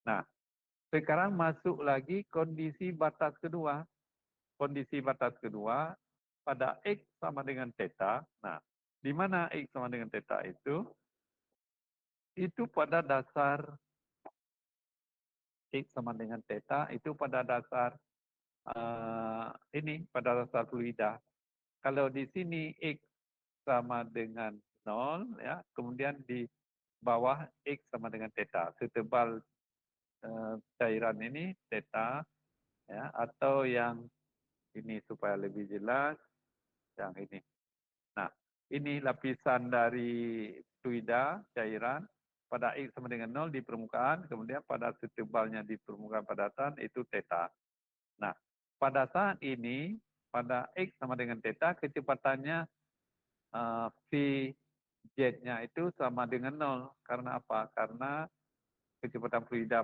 Nah, sekarang masuk lagi kondisi batas kedua. Kondisi batas kedua pada X sama dengan theta. Nah, di mana X sama dengan theta itu? Itu pada dasar X sama dengan theta, itu pada dasar ini, pada dasar fluida. Kalau di sini X sama dengan 0, ya, kemudian di bawah X sama dengan theta. Setebal cairan ini theta, ya, atau yang ini supaya lebih jelas, yang ini. Nah, ini lapisan dari fluida, cairan, pada X sama dengan 0 di permukaan, kemudian pada setebalnya di permukaan padatan, itu theta. Nah, pada saat ini, pada X sama dengan theta, kecepatannya V jet-nya itu sama dengan 0. Karena apa? Karena kecepatan fluida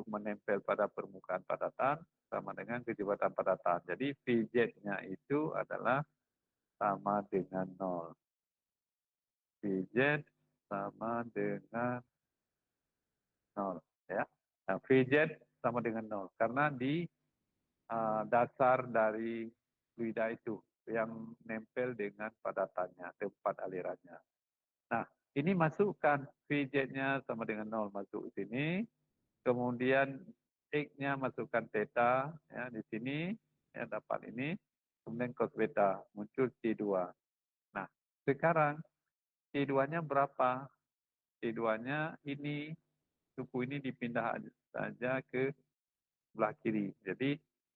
menempel pada permukaan padatan, sama dengan kecepatan padatan. Jadi V jet-nya itu adalah sama dengan 0. VZ sama dengan 0. Ya. Nah, VZ sama dengan 0. Karena di dasar dari fluida itu yang nempel dengan padatannya, tempat alirannya. Nah, ini masukkan VZ-nya sama dengan 0 masuk ke sini. Kemudian X-nya masukkan theta, ya, di sini, ya, dapat ini. Kemudian cos beta, muncul C2. Nah, sekarang C2-nya berapa? C2-nya ini, suku ini dipindah saja ke sebelah kiri.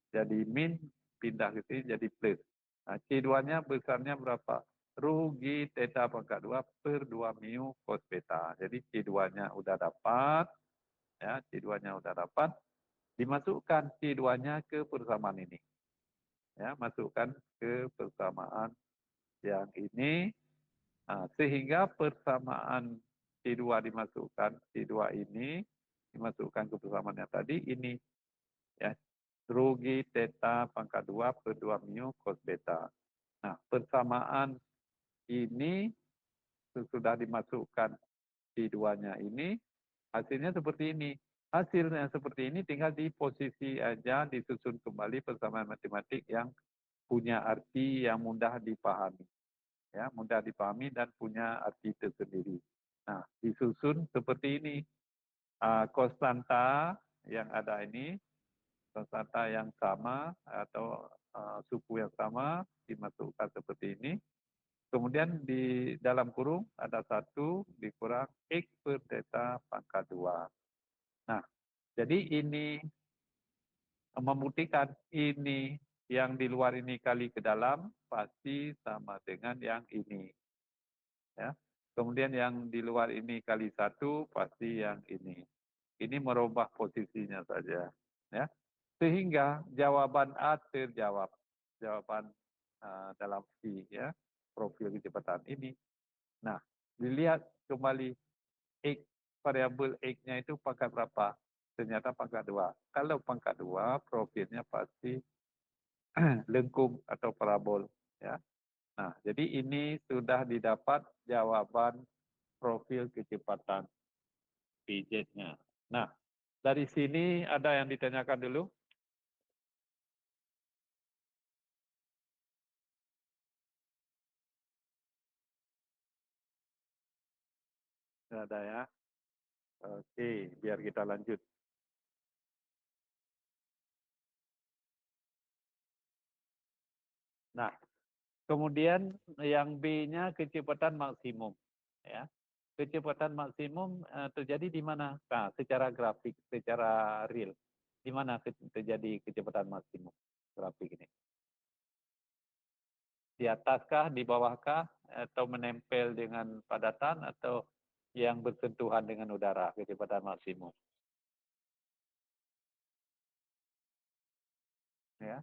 Jadi min pindah ke sini jadi plus. Nah, C2-nya besarnya berapa? Rugi theta pangkat 2 per 2 mu cos beta. Jadi C2-nya udah dapat, ya, C2-nya udah dapat. Dimasukkan C2-nya ke persamaan ini. Ya, masukkan ke persamaan yang ini. Nah, sehingga persamaan C2 dimasukkan, C2 ini dimasukkan ke persamaan yang tadi, ini ya, rugi theta pangkat 2 per 2 mu cos beta. Nah, persamaan ini sudah dimasukkan C2-nya ini, hasilnya seperti ini. Hasilnya seperti ini tinggal di posisi aja, disusun kembali persamaan matematik yang punya arti yang mudah dipahami. Ya, mudah dipahami dan punya arti tersendiri. Nah, disusun seperti ini. Konstanta yang ada ini, konstanta yang sama atau suku yang sama dimasukkan seperti ini. Kemudian di dalam kurung ada 1 dikurang X per theta pangkat 2. Nah, jadi ini membuktikan ini yang di luar ini kali ke dalam pasti sama dengan yang ini. Ya. Kemudian yang di luar ini kali 1 pasti yang ini. Ini merubah posisinya saja. Ya. Sehingga jawaban A terjawab. Jawaban dalam phi, ya, profil kecepatan ini. Nah, dilihat kembali X variabel X-nya itu pangkat berapa? Ternyata pangkat 2. Kalau pangkat 2, profilnya pasti lengkung atau parabol. Ya. Nah, jadi ini sudah didapat jawaban profil kecepatan Vz-nya. Nah, dari sini ada yang ditanyakan dulu? Tidak ada ya? Oke, biar kita lanjut. Nah, kemudian yang B-nya kecepatan maksimum. Ya. Kecepatan maksimum terjadi di mana? Nah, secara grafik, secara real. Di mana terjadi kecepatan maksimum grafik ini? Di ataskah, di bawahkah, atau menempel dengan padatan, atau yang bersentuhan dengan udara, kecepatan maksimum? Ya,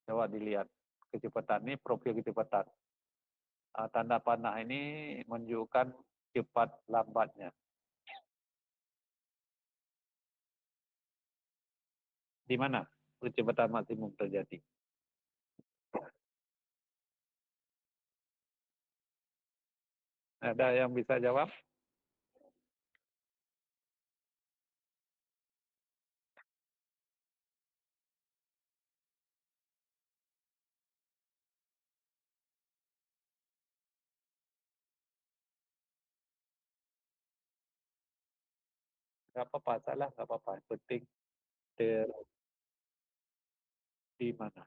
coba dilihat kecepatan ini, profil kecepatan. Tanda panah ini menunjukkan cepat lambatnya. Di mana kecepatan maksimum terjadi? Ada yang bisa jawab? Nggak apa-apa, salah nggak apa-apa. Yang penting di mana?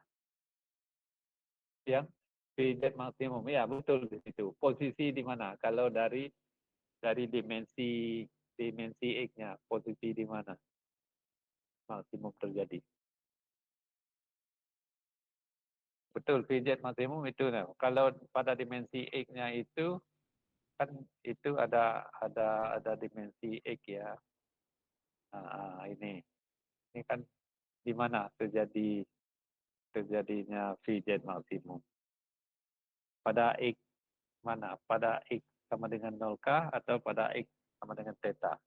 Yang PZ maksimum, ya betul di situ. Posisi di mana? Kalau dari dimensi X-nya, posisi di mana maksimum terjadi? Betul, PZ maksimum itu. Nah, kalau pada dimensi X-nya itu kan itu ada dimensi X ya. Nah, ini kan di mana terjadinya VZ maksimum? Pada X mana? Pada X sama dengan 0K atau pada X sama dengan theta?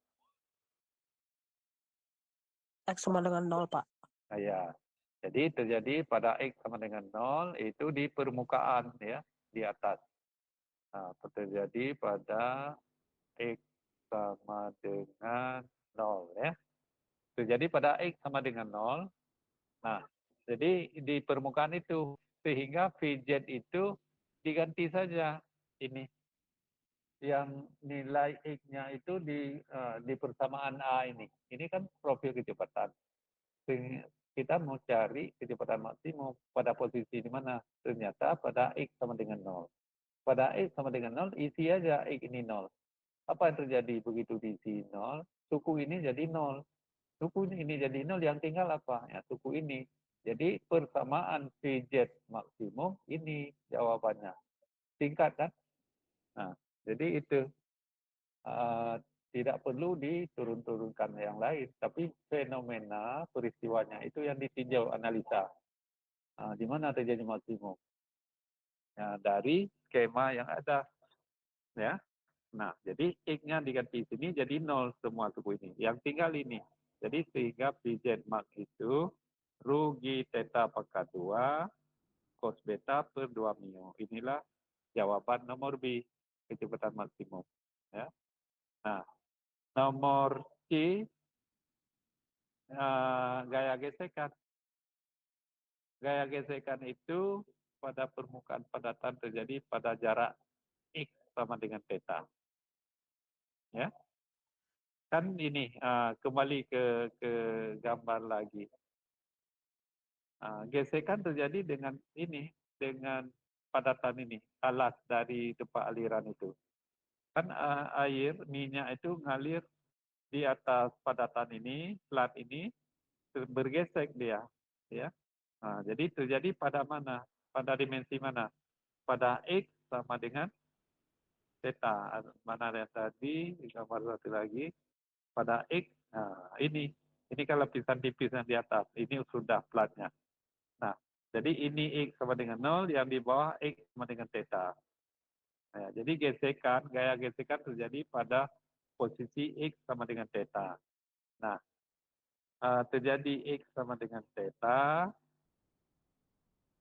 X sama dengan 0, Pak. Ya. Jadi terjadi pada X sama dengan 0 itu di permukaan ya, di atas. Nah, terjadi pada X sama dengan 0 ya. Terjadi pada X sama dengan 0. Nah, jadi di permukaan itu sehingga VZ itu diganti saja ini yang nilai X-nya itu di persamaan A ini. Ini kan profil kecepatan. Kita mau cari kecepatan maksimum pada posisi di mana? Ternyata pada X sama dengan 0. Pada X sama dengan 0, isi aja X ini 0. Apa yang terjadi begitu diisi 0? Suku ini jadi 0. Suku ini jadi 0, yang tinggal apa? Ya, suku ini. Jadi persamaan VZ maksimum ini jawabannya. Singkat kan? Nah, jadi itu tidak perlu diturun-turunkan yang lain, tapi fenomena peristiwanya itu yang ditinjau analisa. Di mana terjadi maksimum? Ya, dari skema yang ada, ya. Nah, jadi X-nya diganti sini jadi 0 semua suku ini. Yang tinggal ini. Jadi sehingga PZ max itu rugi theta pangkat 2 cos beta per 2 mu. Inilah jawaban nomor B, kecepatan maksimum. Ya. Nah, nomor C, gaya gesekan. Gaya gesekan itu pada permukaan padatan terjadi pada jarak X sama dengan theta. Ya. Kan ini kembali ke gambar lagi. Gesekan terjadi dengan ini, dengan padatan ini, alas dari tempat aliran itu. Kan air, minyak itu ngalir di atas padatan ini, plat ini, bergesek dia. Ya. Jadi terjadi pada mana? Pada dimensi mana? Pada X sama dengan theta. Mana yang tadi, gambar satu lagi. Pada X, nah ini kan lapisan tipis yang di atas, ini sudah platnya. Nah, jadi ini X sama dengan 0, yang di bawah X sama dengan theta. Nah, jadi gaya gesekan terjadi pada posisi X sama dengan theta. Nah, terjadi X sama dengan theta,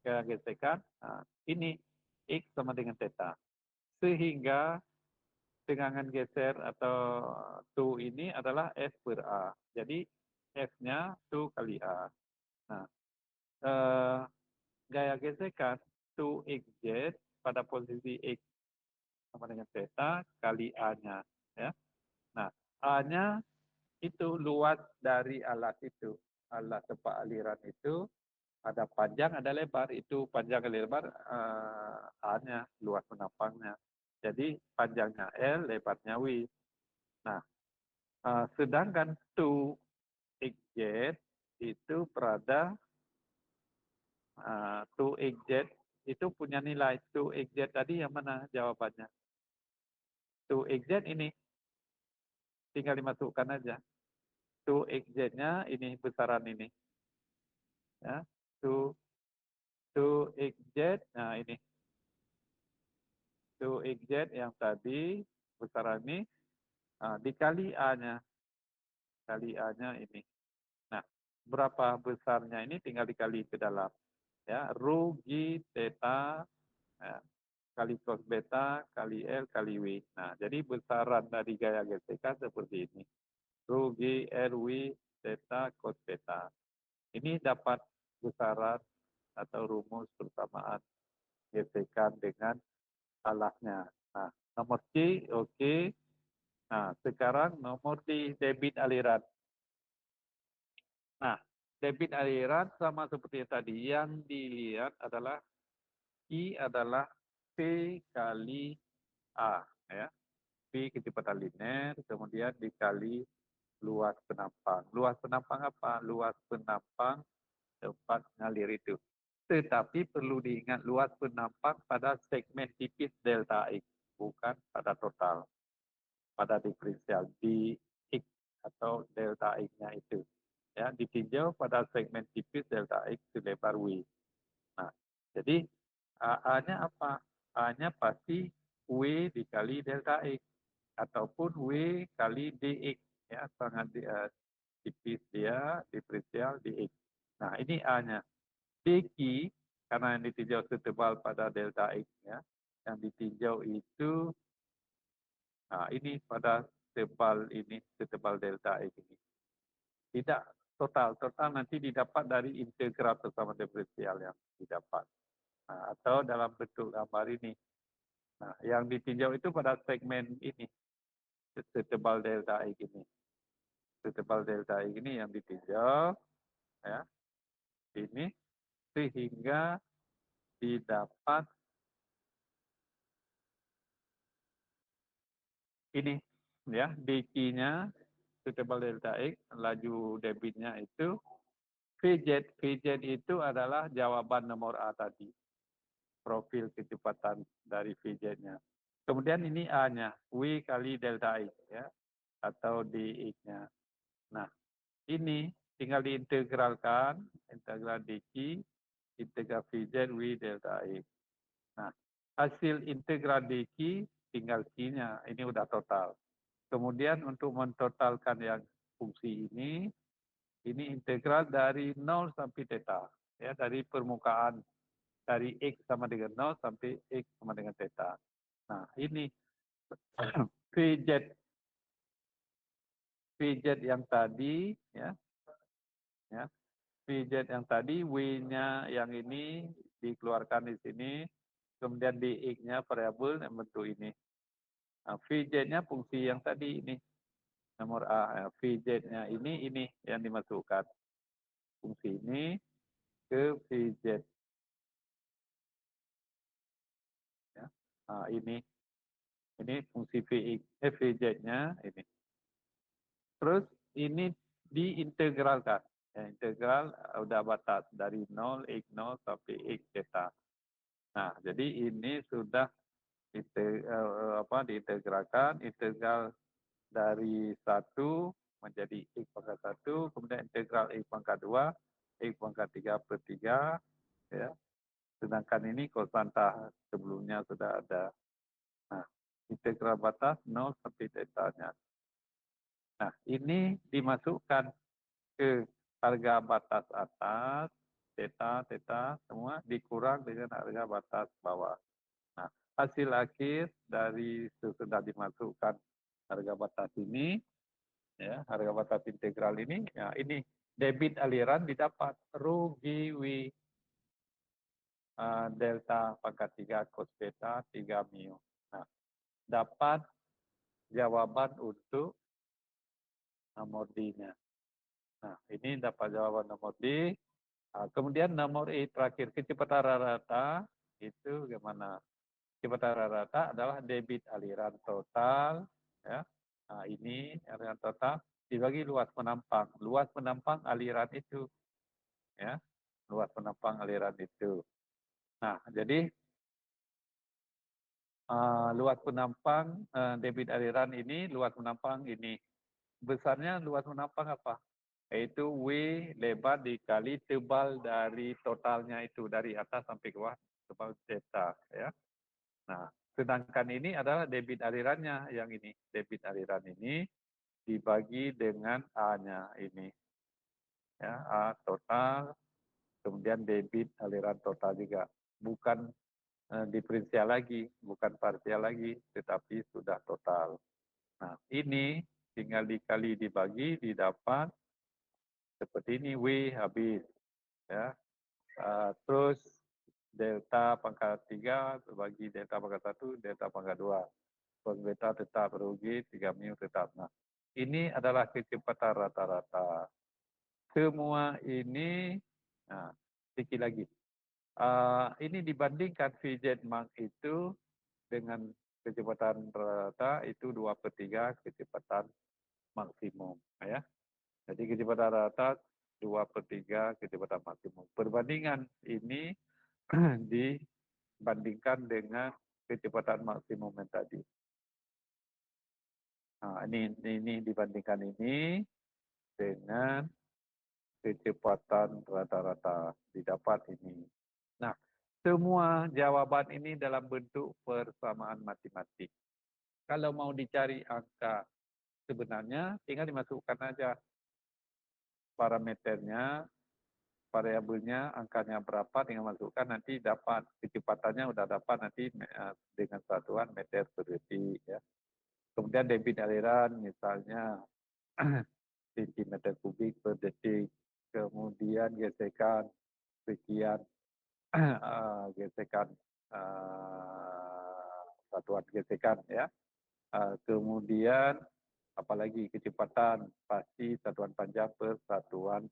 gesekan, ini X sama dengan theta. Sehingga tegangan geser atau tu ini adalah F per A. Jadi F-nya tu kali A. Nah, gaya gesekan tu XZ pada posisi X sama dengan theta kali A-nya. Ya. Nah, A-nya itu luas dari alat itu. Alat tempat aliran itu ada panjang, ada lebar. Itu panjang dan lebar A-nya, luas penampangnya. Jadi panjangnya L, lebarnya W. Nah, sedangkan tu XZ itu berada tu XZ itu punya nilai. Tu XZ tadi yang mana jawabannya? Tu XZ ini tinggal dimasukkan aja. Tu XZ-nya ini besaran ini. Ya, tu XZ, nah ini. Tu XZ yang tadi besaran ini dikali A-nya. Kali A-nya ini. Nah, berapa besarnya ini tinggal dikali ke dalam. Ya, rugi theta ya, kali cos beta kali L kali W. Nah, jadi besaran dari gaya gesekan seperti ini. Rugi RW theta cos beta. Ini dapat besaran atau rumus persamaan gesekan dengan alatnya. Nah, nomor C, oke. Nah, sekarang nomor D, debit aliran. Nah, debit aliran sama seperti tadi. Yang dilihat adalah I adalah P kali A. Ya. P kecepatan linear, kemudian dikali luas penampang. Luas penampang apa? Luas penampang tempat ngalir itu. Tetapi perlu diingat luas penampang pada segmen tipis delta X, bukan pada total, pada diferensial di X atau delta X-nya itu. Ya, ditinjau pada segmen tipis delta X selebar W. Nah, jadi A-nya apa? A-nya pasti W dikali delta X ataupun W kali dx, ya, sangat tipis dia diferensial dx. Nah, ini A-nya. dq karena yang ditinjau setebal pada delta x, ya, yang ditinjau itu ini pada tebal ini, setebal delta x ini. Tidak total nanti didapat dari integral bersama diferensial yang didapat. Nah, atau dalam bentuk gambar ini. Nah, yang ditinjau itu pada segmen ini, setebal delta x ini. Setebal delta x ini yang ditinjau, ya, ini sehingga didapat ini, ya, dq-nya setebal delta x, laju debitnya itu VZ. VZ itu adalah jawaban nomor A tadi, profil kecepatan dari VZ-nya. Kemudian ini A-nya, W kali delta X, ya, atau dx-nya. Nah, ini tinggal diintegralkan, integral dq, integral VZ, W delta X. Nah, hasil integral dq tinggal Q-nya, ini udah total. Kemudian untuk mentotalkan yang fungsi ini integral dari 0 sampai theta, ya, dari permukaan dari X sama dengan 0 sampai X sama dengan theta. Nah, ini VZ yang tadi, ya, VZ yang tadi, W-nya yang ini dikeluarkan di sini, kemudian dx-nya variabel yang bentuk ini. Nah, VZ-nya fungsi yang tadi ini, nomor A. VZ-nya ini yang dimasukkan. Fungsi ini ke VZ. Ya. Nah, ini fungsi VZ-nya ini. Terus ini diintegralkan. Ya, integral udah batas dari 0, x0 sampai x theta. Nah, jadi ini sudah diintegralkan, integral dari 1 menjadi x pangkat 1, kemudian integral x pangkat 2, x pangkat 3 per 3, ya. Sedangkan ini konstanta sebelumnya sudah ada. Nah, integral batas 0 sampai theta-nya Nah, ini dimasukkan ke harga batas atas, theta semua dikurang dengan harga batas bawah. Nah, hasil akhir dari sesudah dimasukkan harga batas ini, ya, harga batas integral ini, ya ini debit aliran didapat rugi W delta pangkat 3 cos theta 3 mu. Nah, dapat jawaban untuk nomor D-nya. Nah, ini dapat jawaban nomor D. Kemudian nomor E terakhir, kecepatan rata itu gimana? Kecepatan rata adalah debit aliran total, ya. Nah, ini aliran total dibagi luas penampang. Luas penampang aliran itu, ya. Luas penampang aliran itu. Nah, jadi luas penampang debit aliran ini, luas penampang ini. Besarnya luas penampang apa? Yaitu W lebar dikali tebal dari totalnya itu, dari atas sampai ke bawah, tebal theta, ya. Nah, sedangkan ini adalah debit alirannya yang ini. Debit aliran ini dibagi dengan A-nya ini. Ya, A total, kemudian debit aliran total juga. Bukan diferensial lagi, bukan parsial lagi, tetapi sudah total. Nah, ini tinggal dikali dibagi, didapat seperti ini, W habis. Ya. Terus delta pangkat 3 bagi delta pangkat 1, delta pangkat 2. Cos beta tetap rugi, 3 mu tetap. Nah, ini adalah kecepatan rata-rata. Semua ini, nah, sedikit lagi. Ini dibandingkan VZ Max itu dengan kecepatan rata itu 2/3 kecepatan maksimum. Ya. Jadi kecepatan rata 2/3 kecepatan maksimum. Perbandingan ini dibandingkan dengan kecepatan maksimum yang tadi. Nah, ini dibandingkan ini dengan kecepatan rata-rata didapat ini. Nah, semua jawaban ini dalam bentuk persamaan matematik. Kalau mau dicari angka sebenarnya, tinggal dimasukkan aja parameternya, variabelnya, angkanya berapa, tinggal masukkan, nanti dapat kecepatannya udah dapat nanti dengan satuan meter per detik. Ya. Kemudian debit aliran misalnya sentimeter kubik per detik, kemudian gesekan sekian, gesekan satuan gesekan ya, kemudian apalagi kecepatan pasti satuan panjang per satuan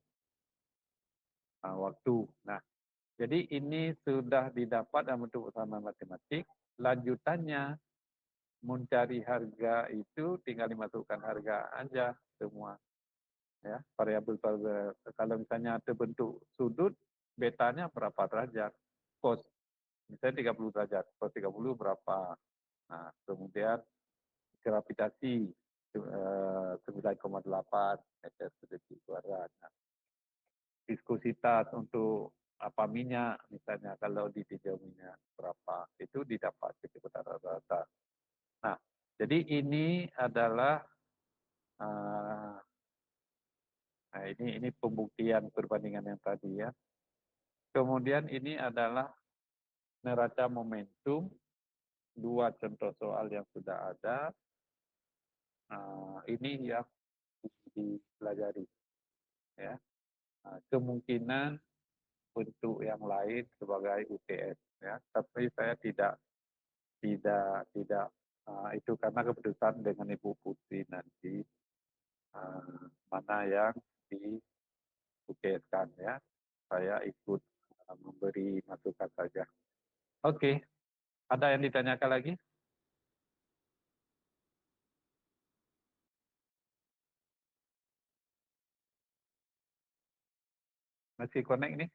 waktu. Nah, jadi ini sudah didapat dalam bentuk persamaan matematik. Lanjutannya mencari harga itu tinggal dimasukkan harga aja semua. Ya, variabel kalau misalnya terbentuk sudut, betanya berapa derajat, cos misalnya 30 derajat, cos 30 berapa. Nah, kemudian gravitasi 9,8 meter per detik kuadrat. Nah, viskositas untuk apa minyak misalnya kalau di tinjau minyak berapa, itu didapat kecepatan rata-rata. Nah, jadi ini adalah nah ini pembuktian perbandingan yang tadi ya. Kemudian ini adalah neraca momentum, dua contoh soal yang sudah ada. Ini yang dipelajari. Ya. Kemungkinan bentuk yang lain sebagai UTS. Ya. Tapi saya tidak itu karena keputusan dengan Ibu Putri nanti mana yang di UTS-kan ya. Saya ikut memberi masukan saja. Oke, ada yang ditanyakan lagi? Masih connect nih?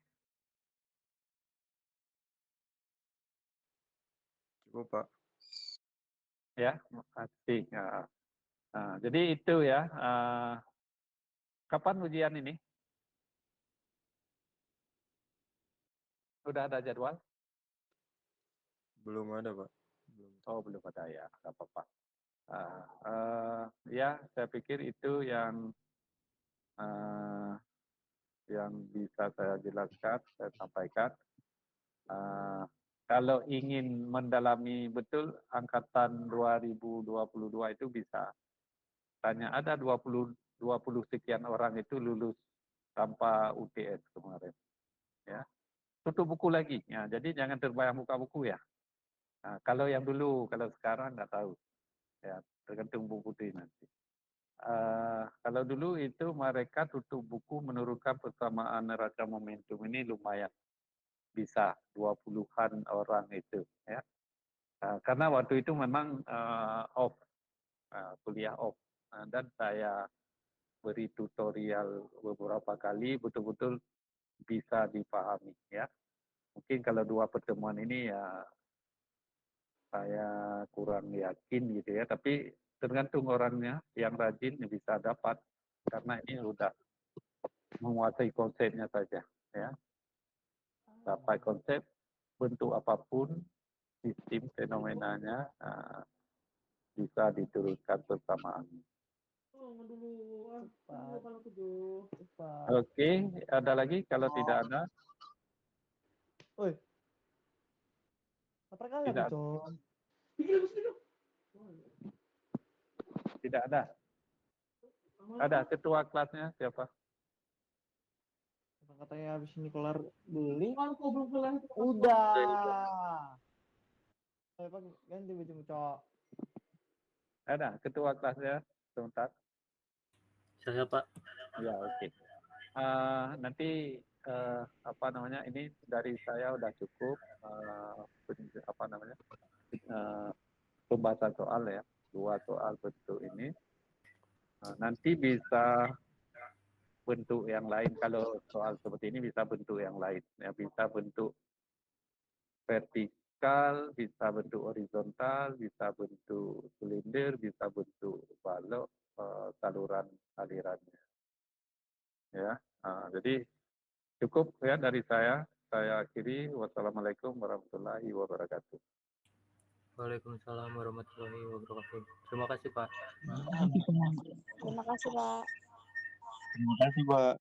Cukup, Pak. Ya, masih. Jadi itu ya. Kapan ujian ini? Sudah ada jadwal? Belum ada, Pak. Belum. Oh, belum ada ya. Nggak apa-apa. Ya, saya pikir itu yang bisa saya jelaskan, saya sampaikan. Kalau ingin mendalami betul angkatan 2022 itu bisa. Tanya ada 20 sekian orang itu lulus tanpa UTS kemarin. Ya. Tutup buku lagi. Ya, jadi jangan terbayang buka buku ya. Nah, kalau yang dulu, kalau sekarang nggak tahu. Ya, tergantung Bu Putri nanti. Kalau dulu itu mereka tutup buku menurunkan persamaan neraca momentum ini lumayan bisa 20-an orang itu ya. Karena waktu itu memang off, kuliah off, dan saya beri tutorial beberapa kali betul-betul bisa dipahami ya. Mungkin kalau 2 pertemuan ini ya saya kurang yakin gitu ya, tapi tergantung orangnya yang rajin bisa dapat karena ini sudah menguasai konsepnya saja ya. Dapat konsep bentuk apapun sistem fenomenanya bisa diturunkan bersamaan. Oke, ada lagi? Kalau tidak ada, tidak, tidak ada. Ada ketua kelasnya siapa? Katanya habis ini kelar beli. Kan kok belum kelar? Udah. Saya ganti baju cowok. Ada ketua kelasnya, sebentar. Saya Pak. Ya, oke. Nanti apa namanya? Ini dari saya udah cukup apa namanya? Pembahasan soal ya, 2 soal bentuk ini. Nanti bisa bentuk yang lain. Kalau soal seperti ini bisa bentuk yang lain. Ya, bisa bentuk vertikal, bisa bentuk horizontal, bisa bentuk silinder, bisa bentuk balok, saluran alirannya. Ya, jadi cukup ya dari saya. Saya akhiri. Wassalamualaikum warahmatullahi wabarakatuh. Waalaikumsalam warahmatullahi wabarakatuh. Terima kasih Pak. Terima kasih, Pak. Terima kasih, Pak.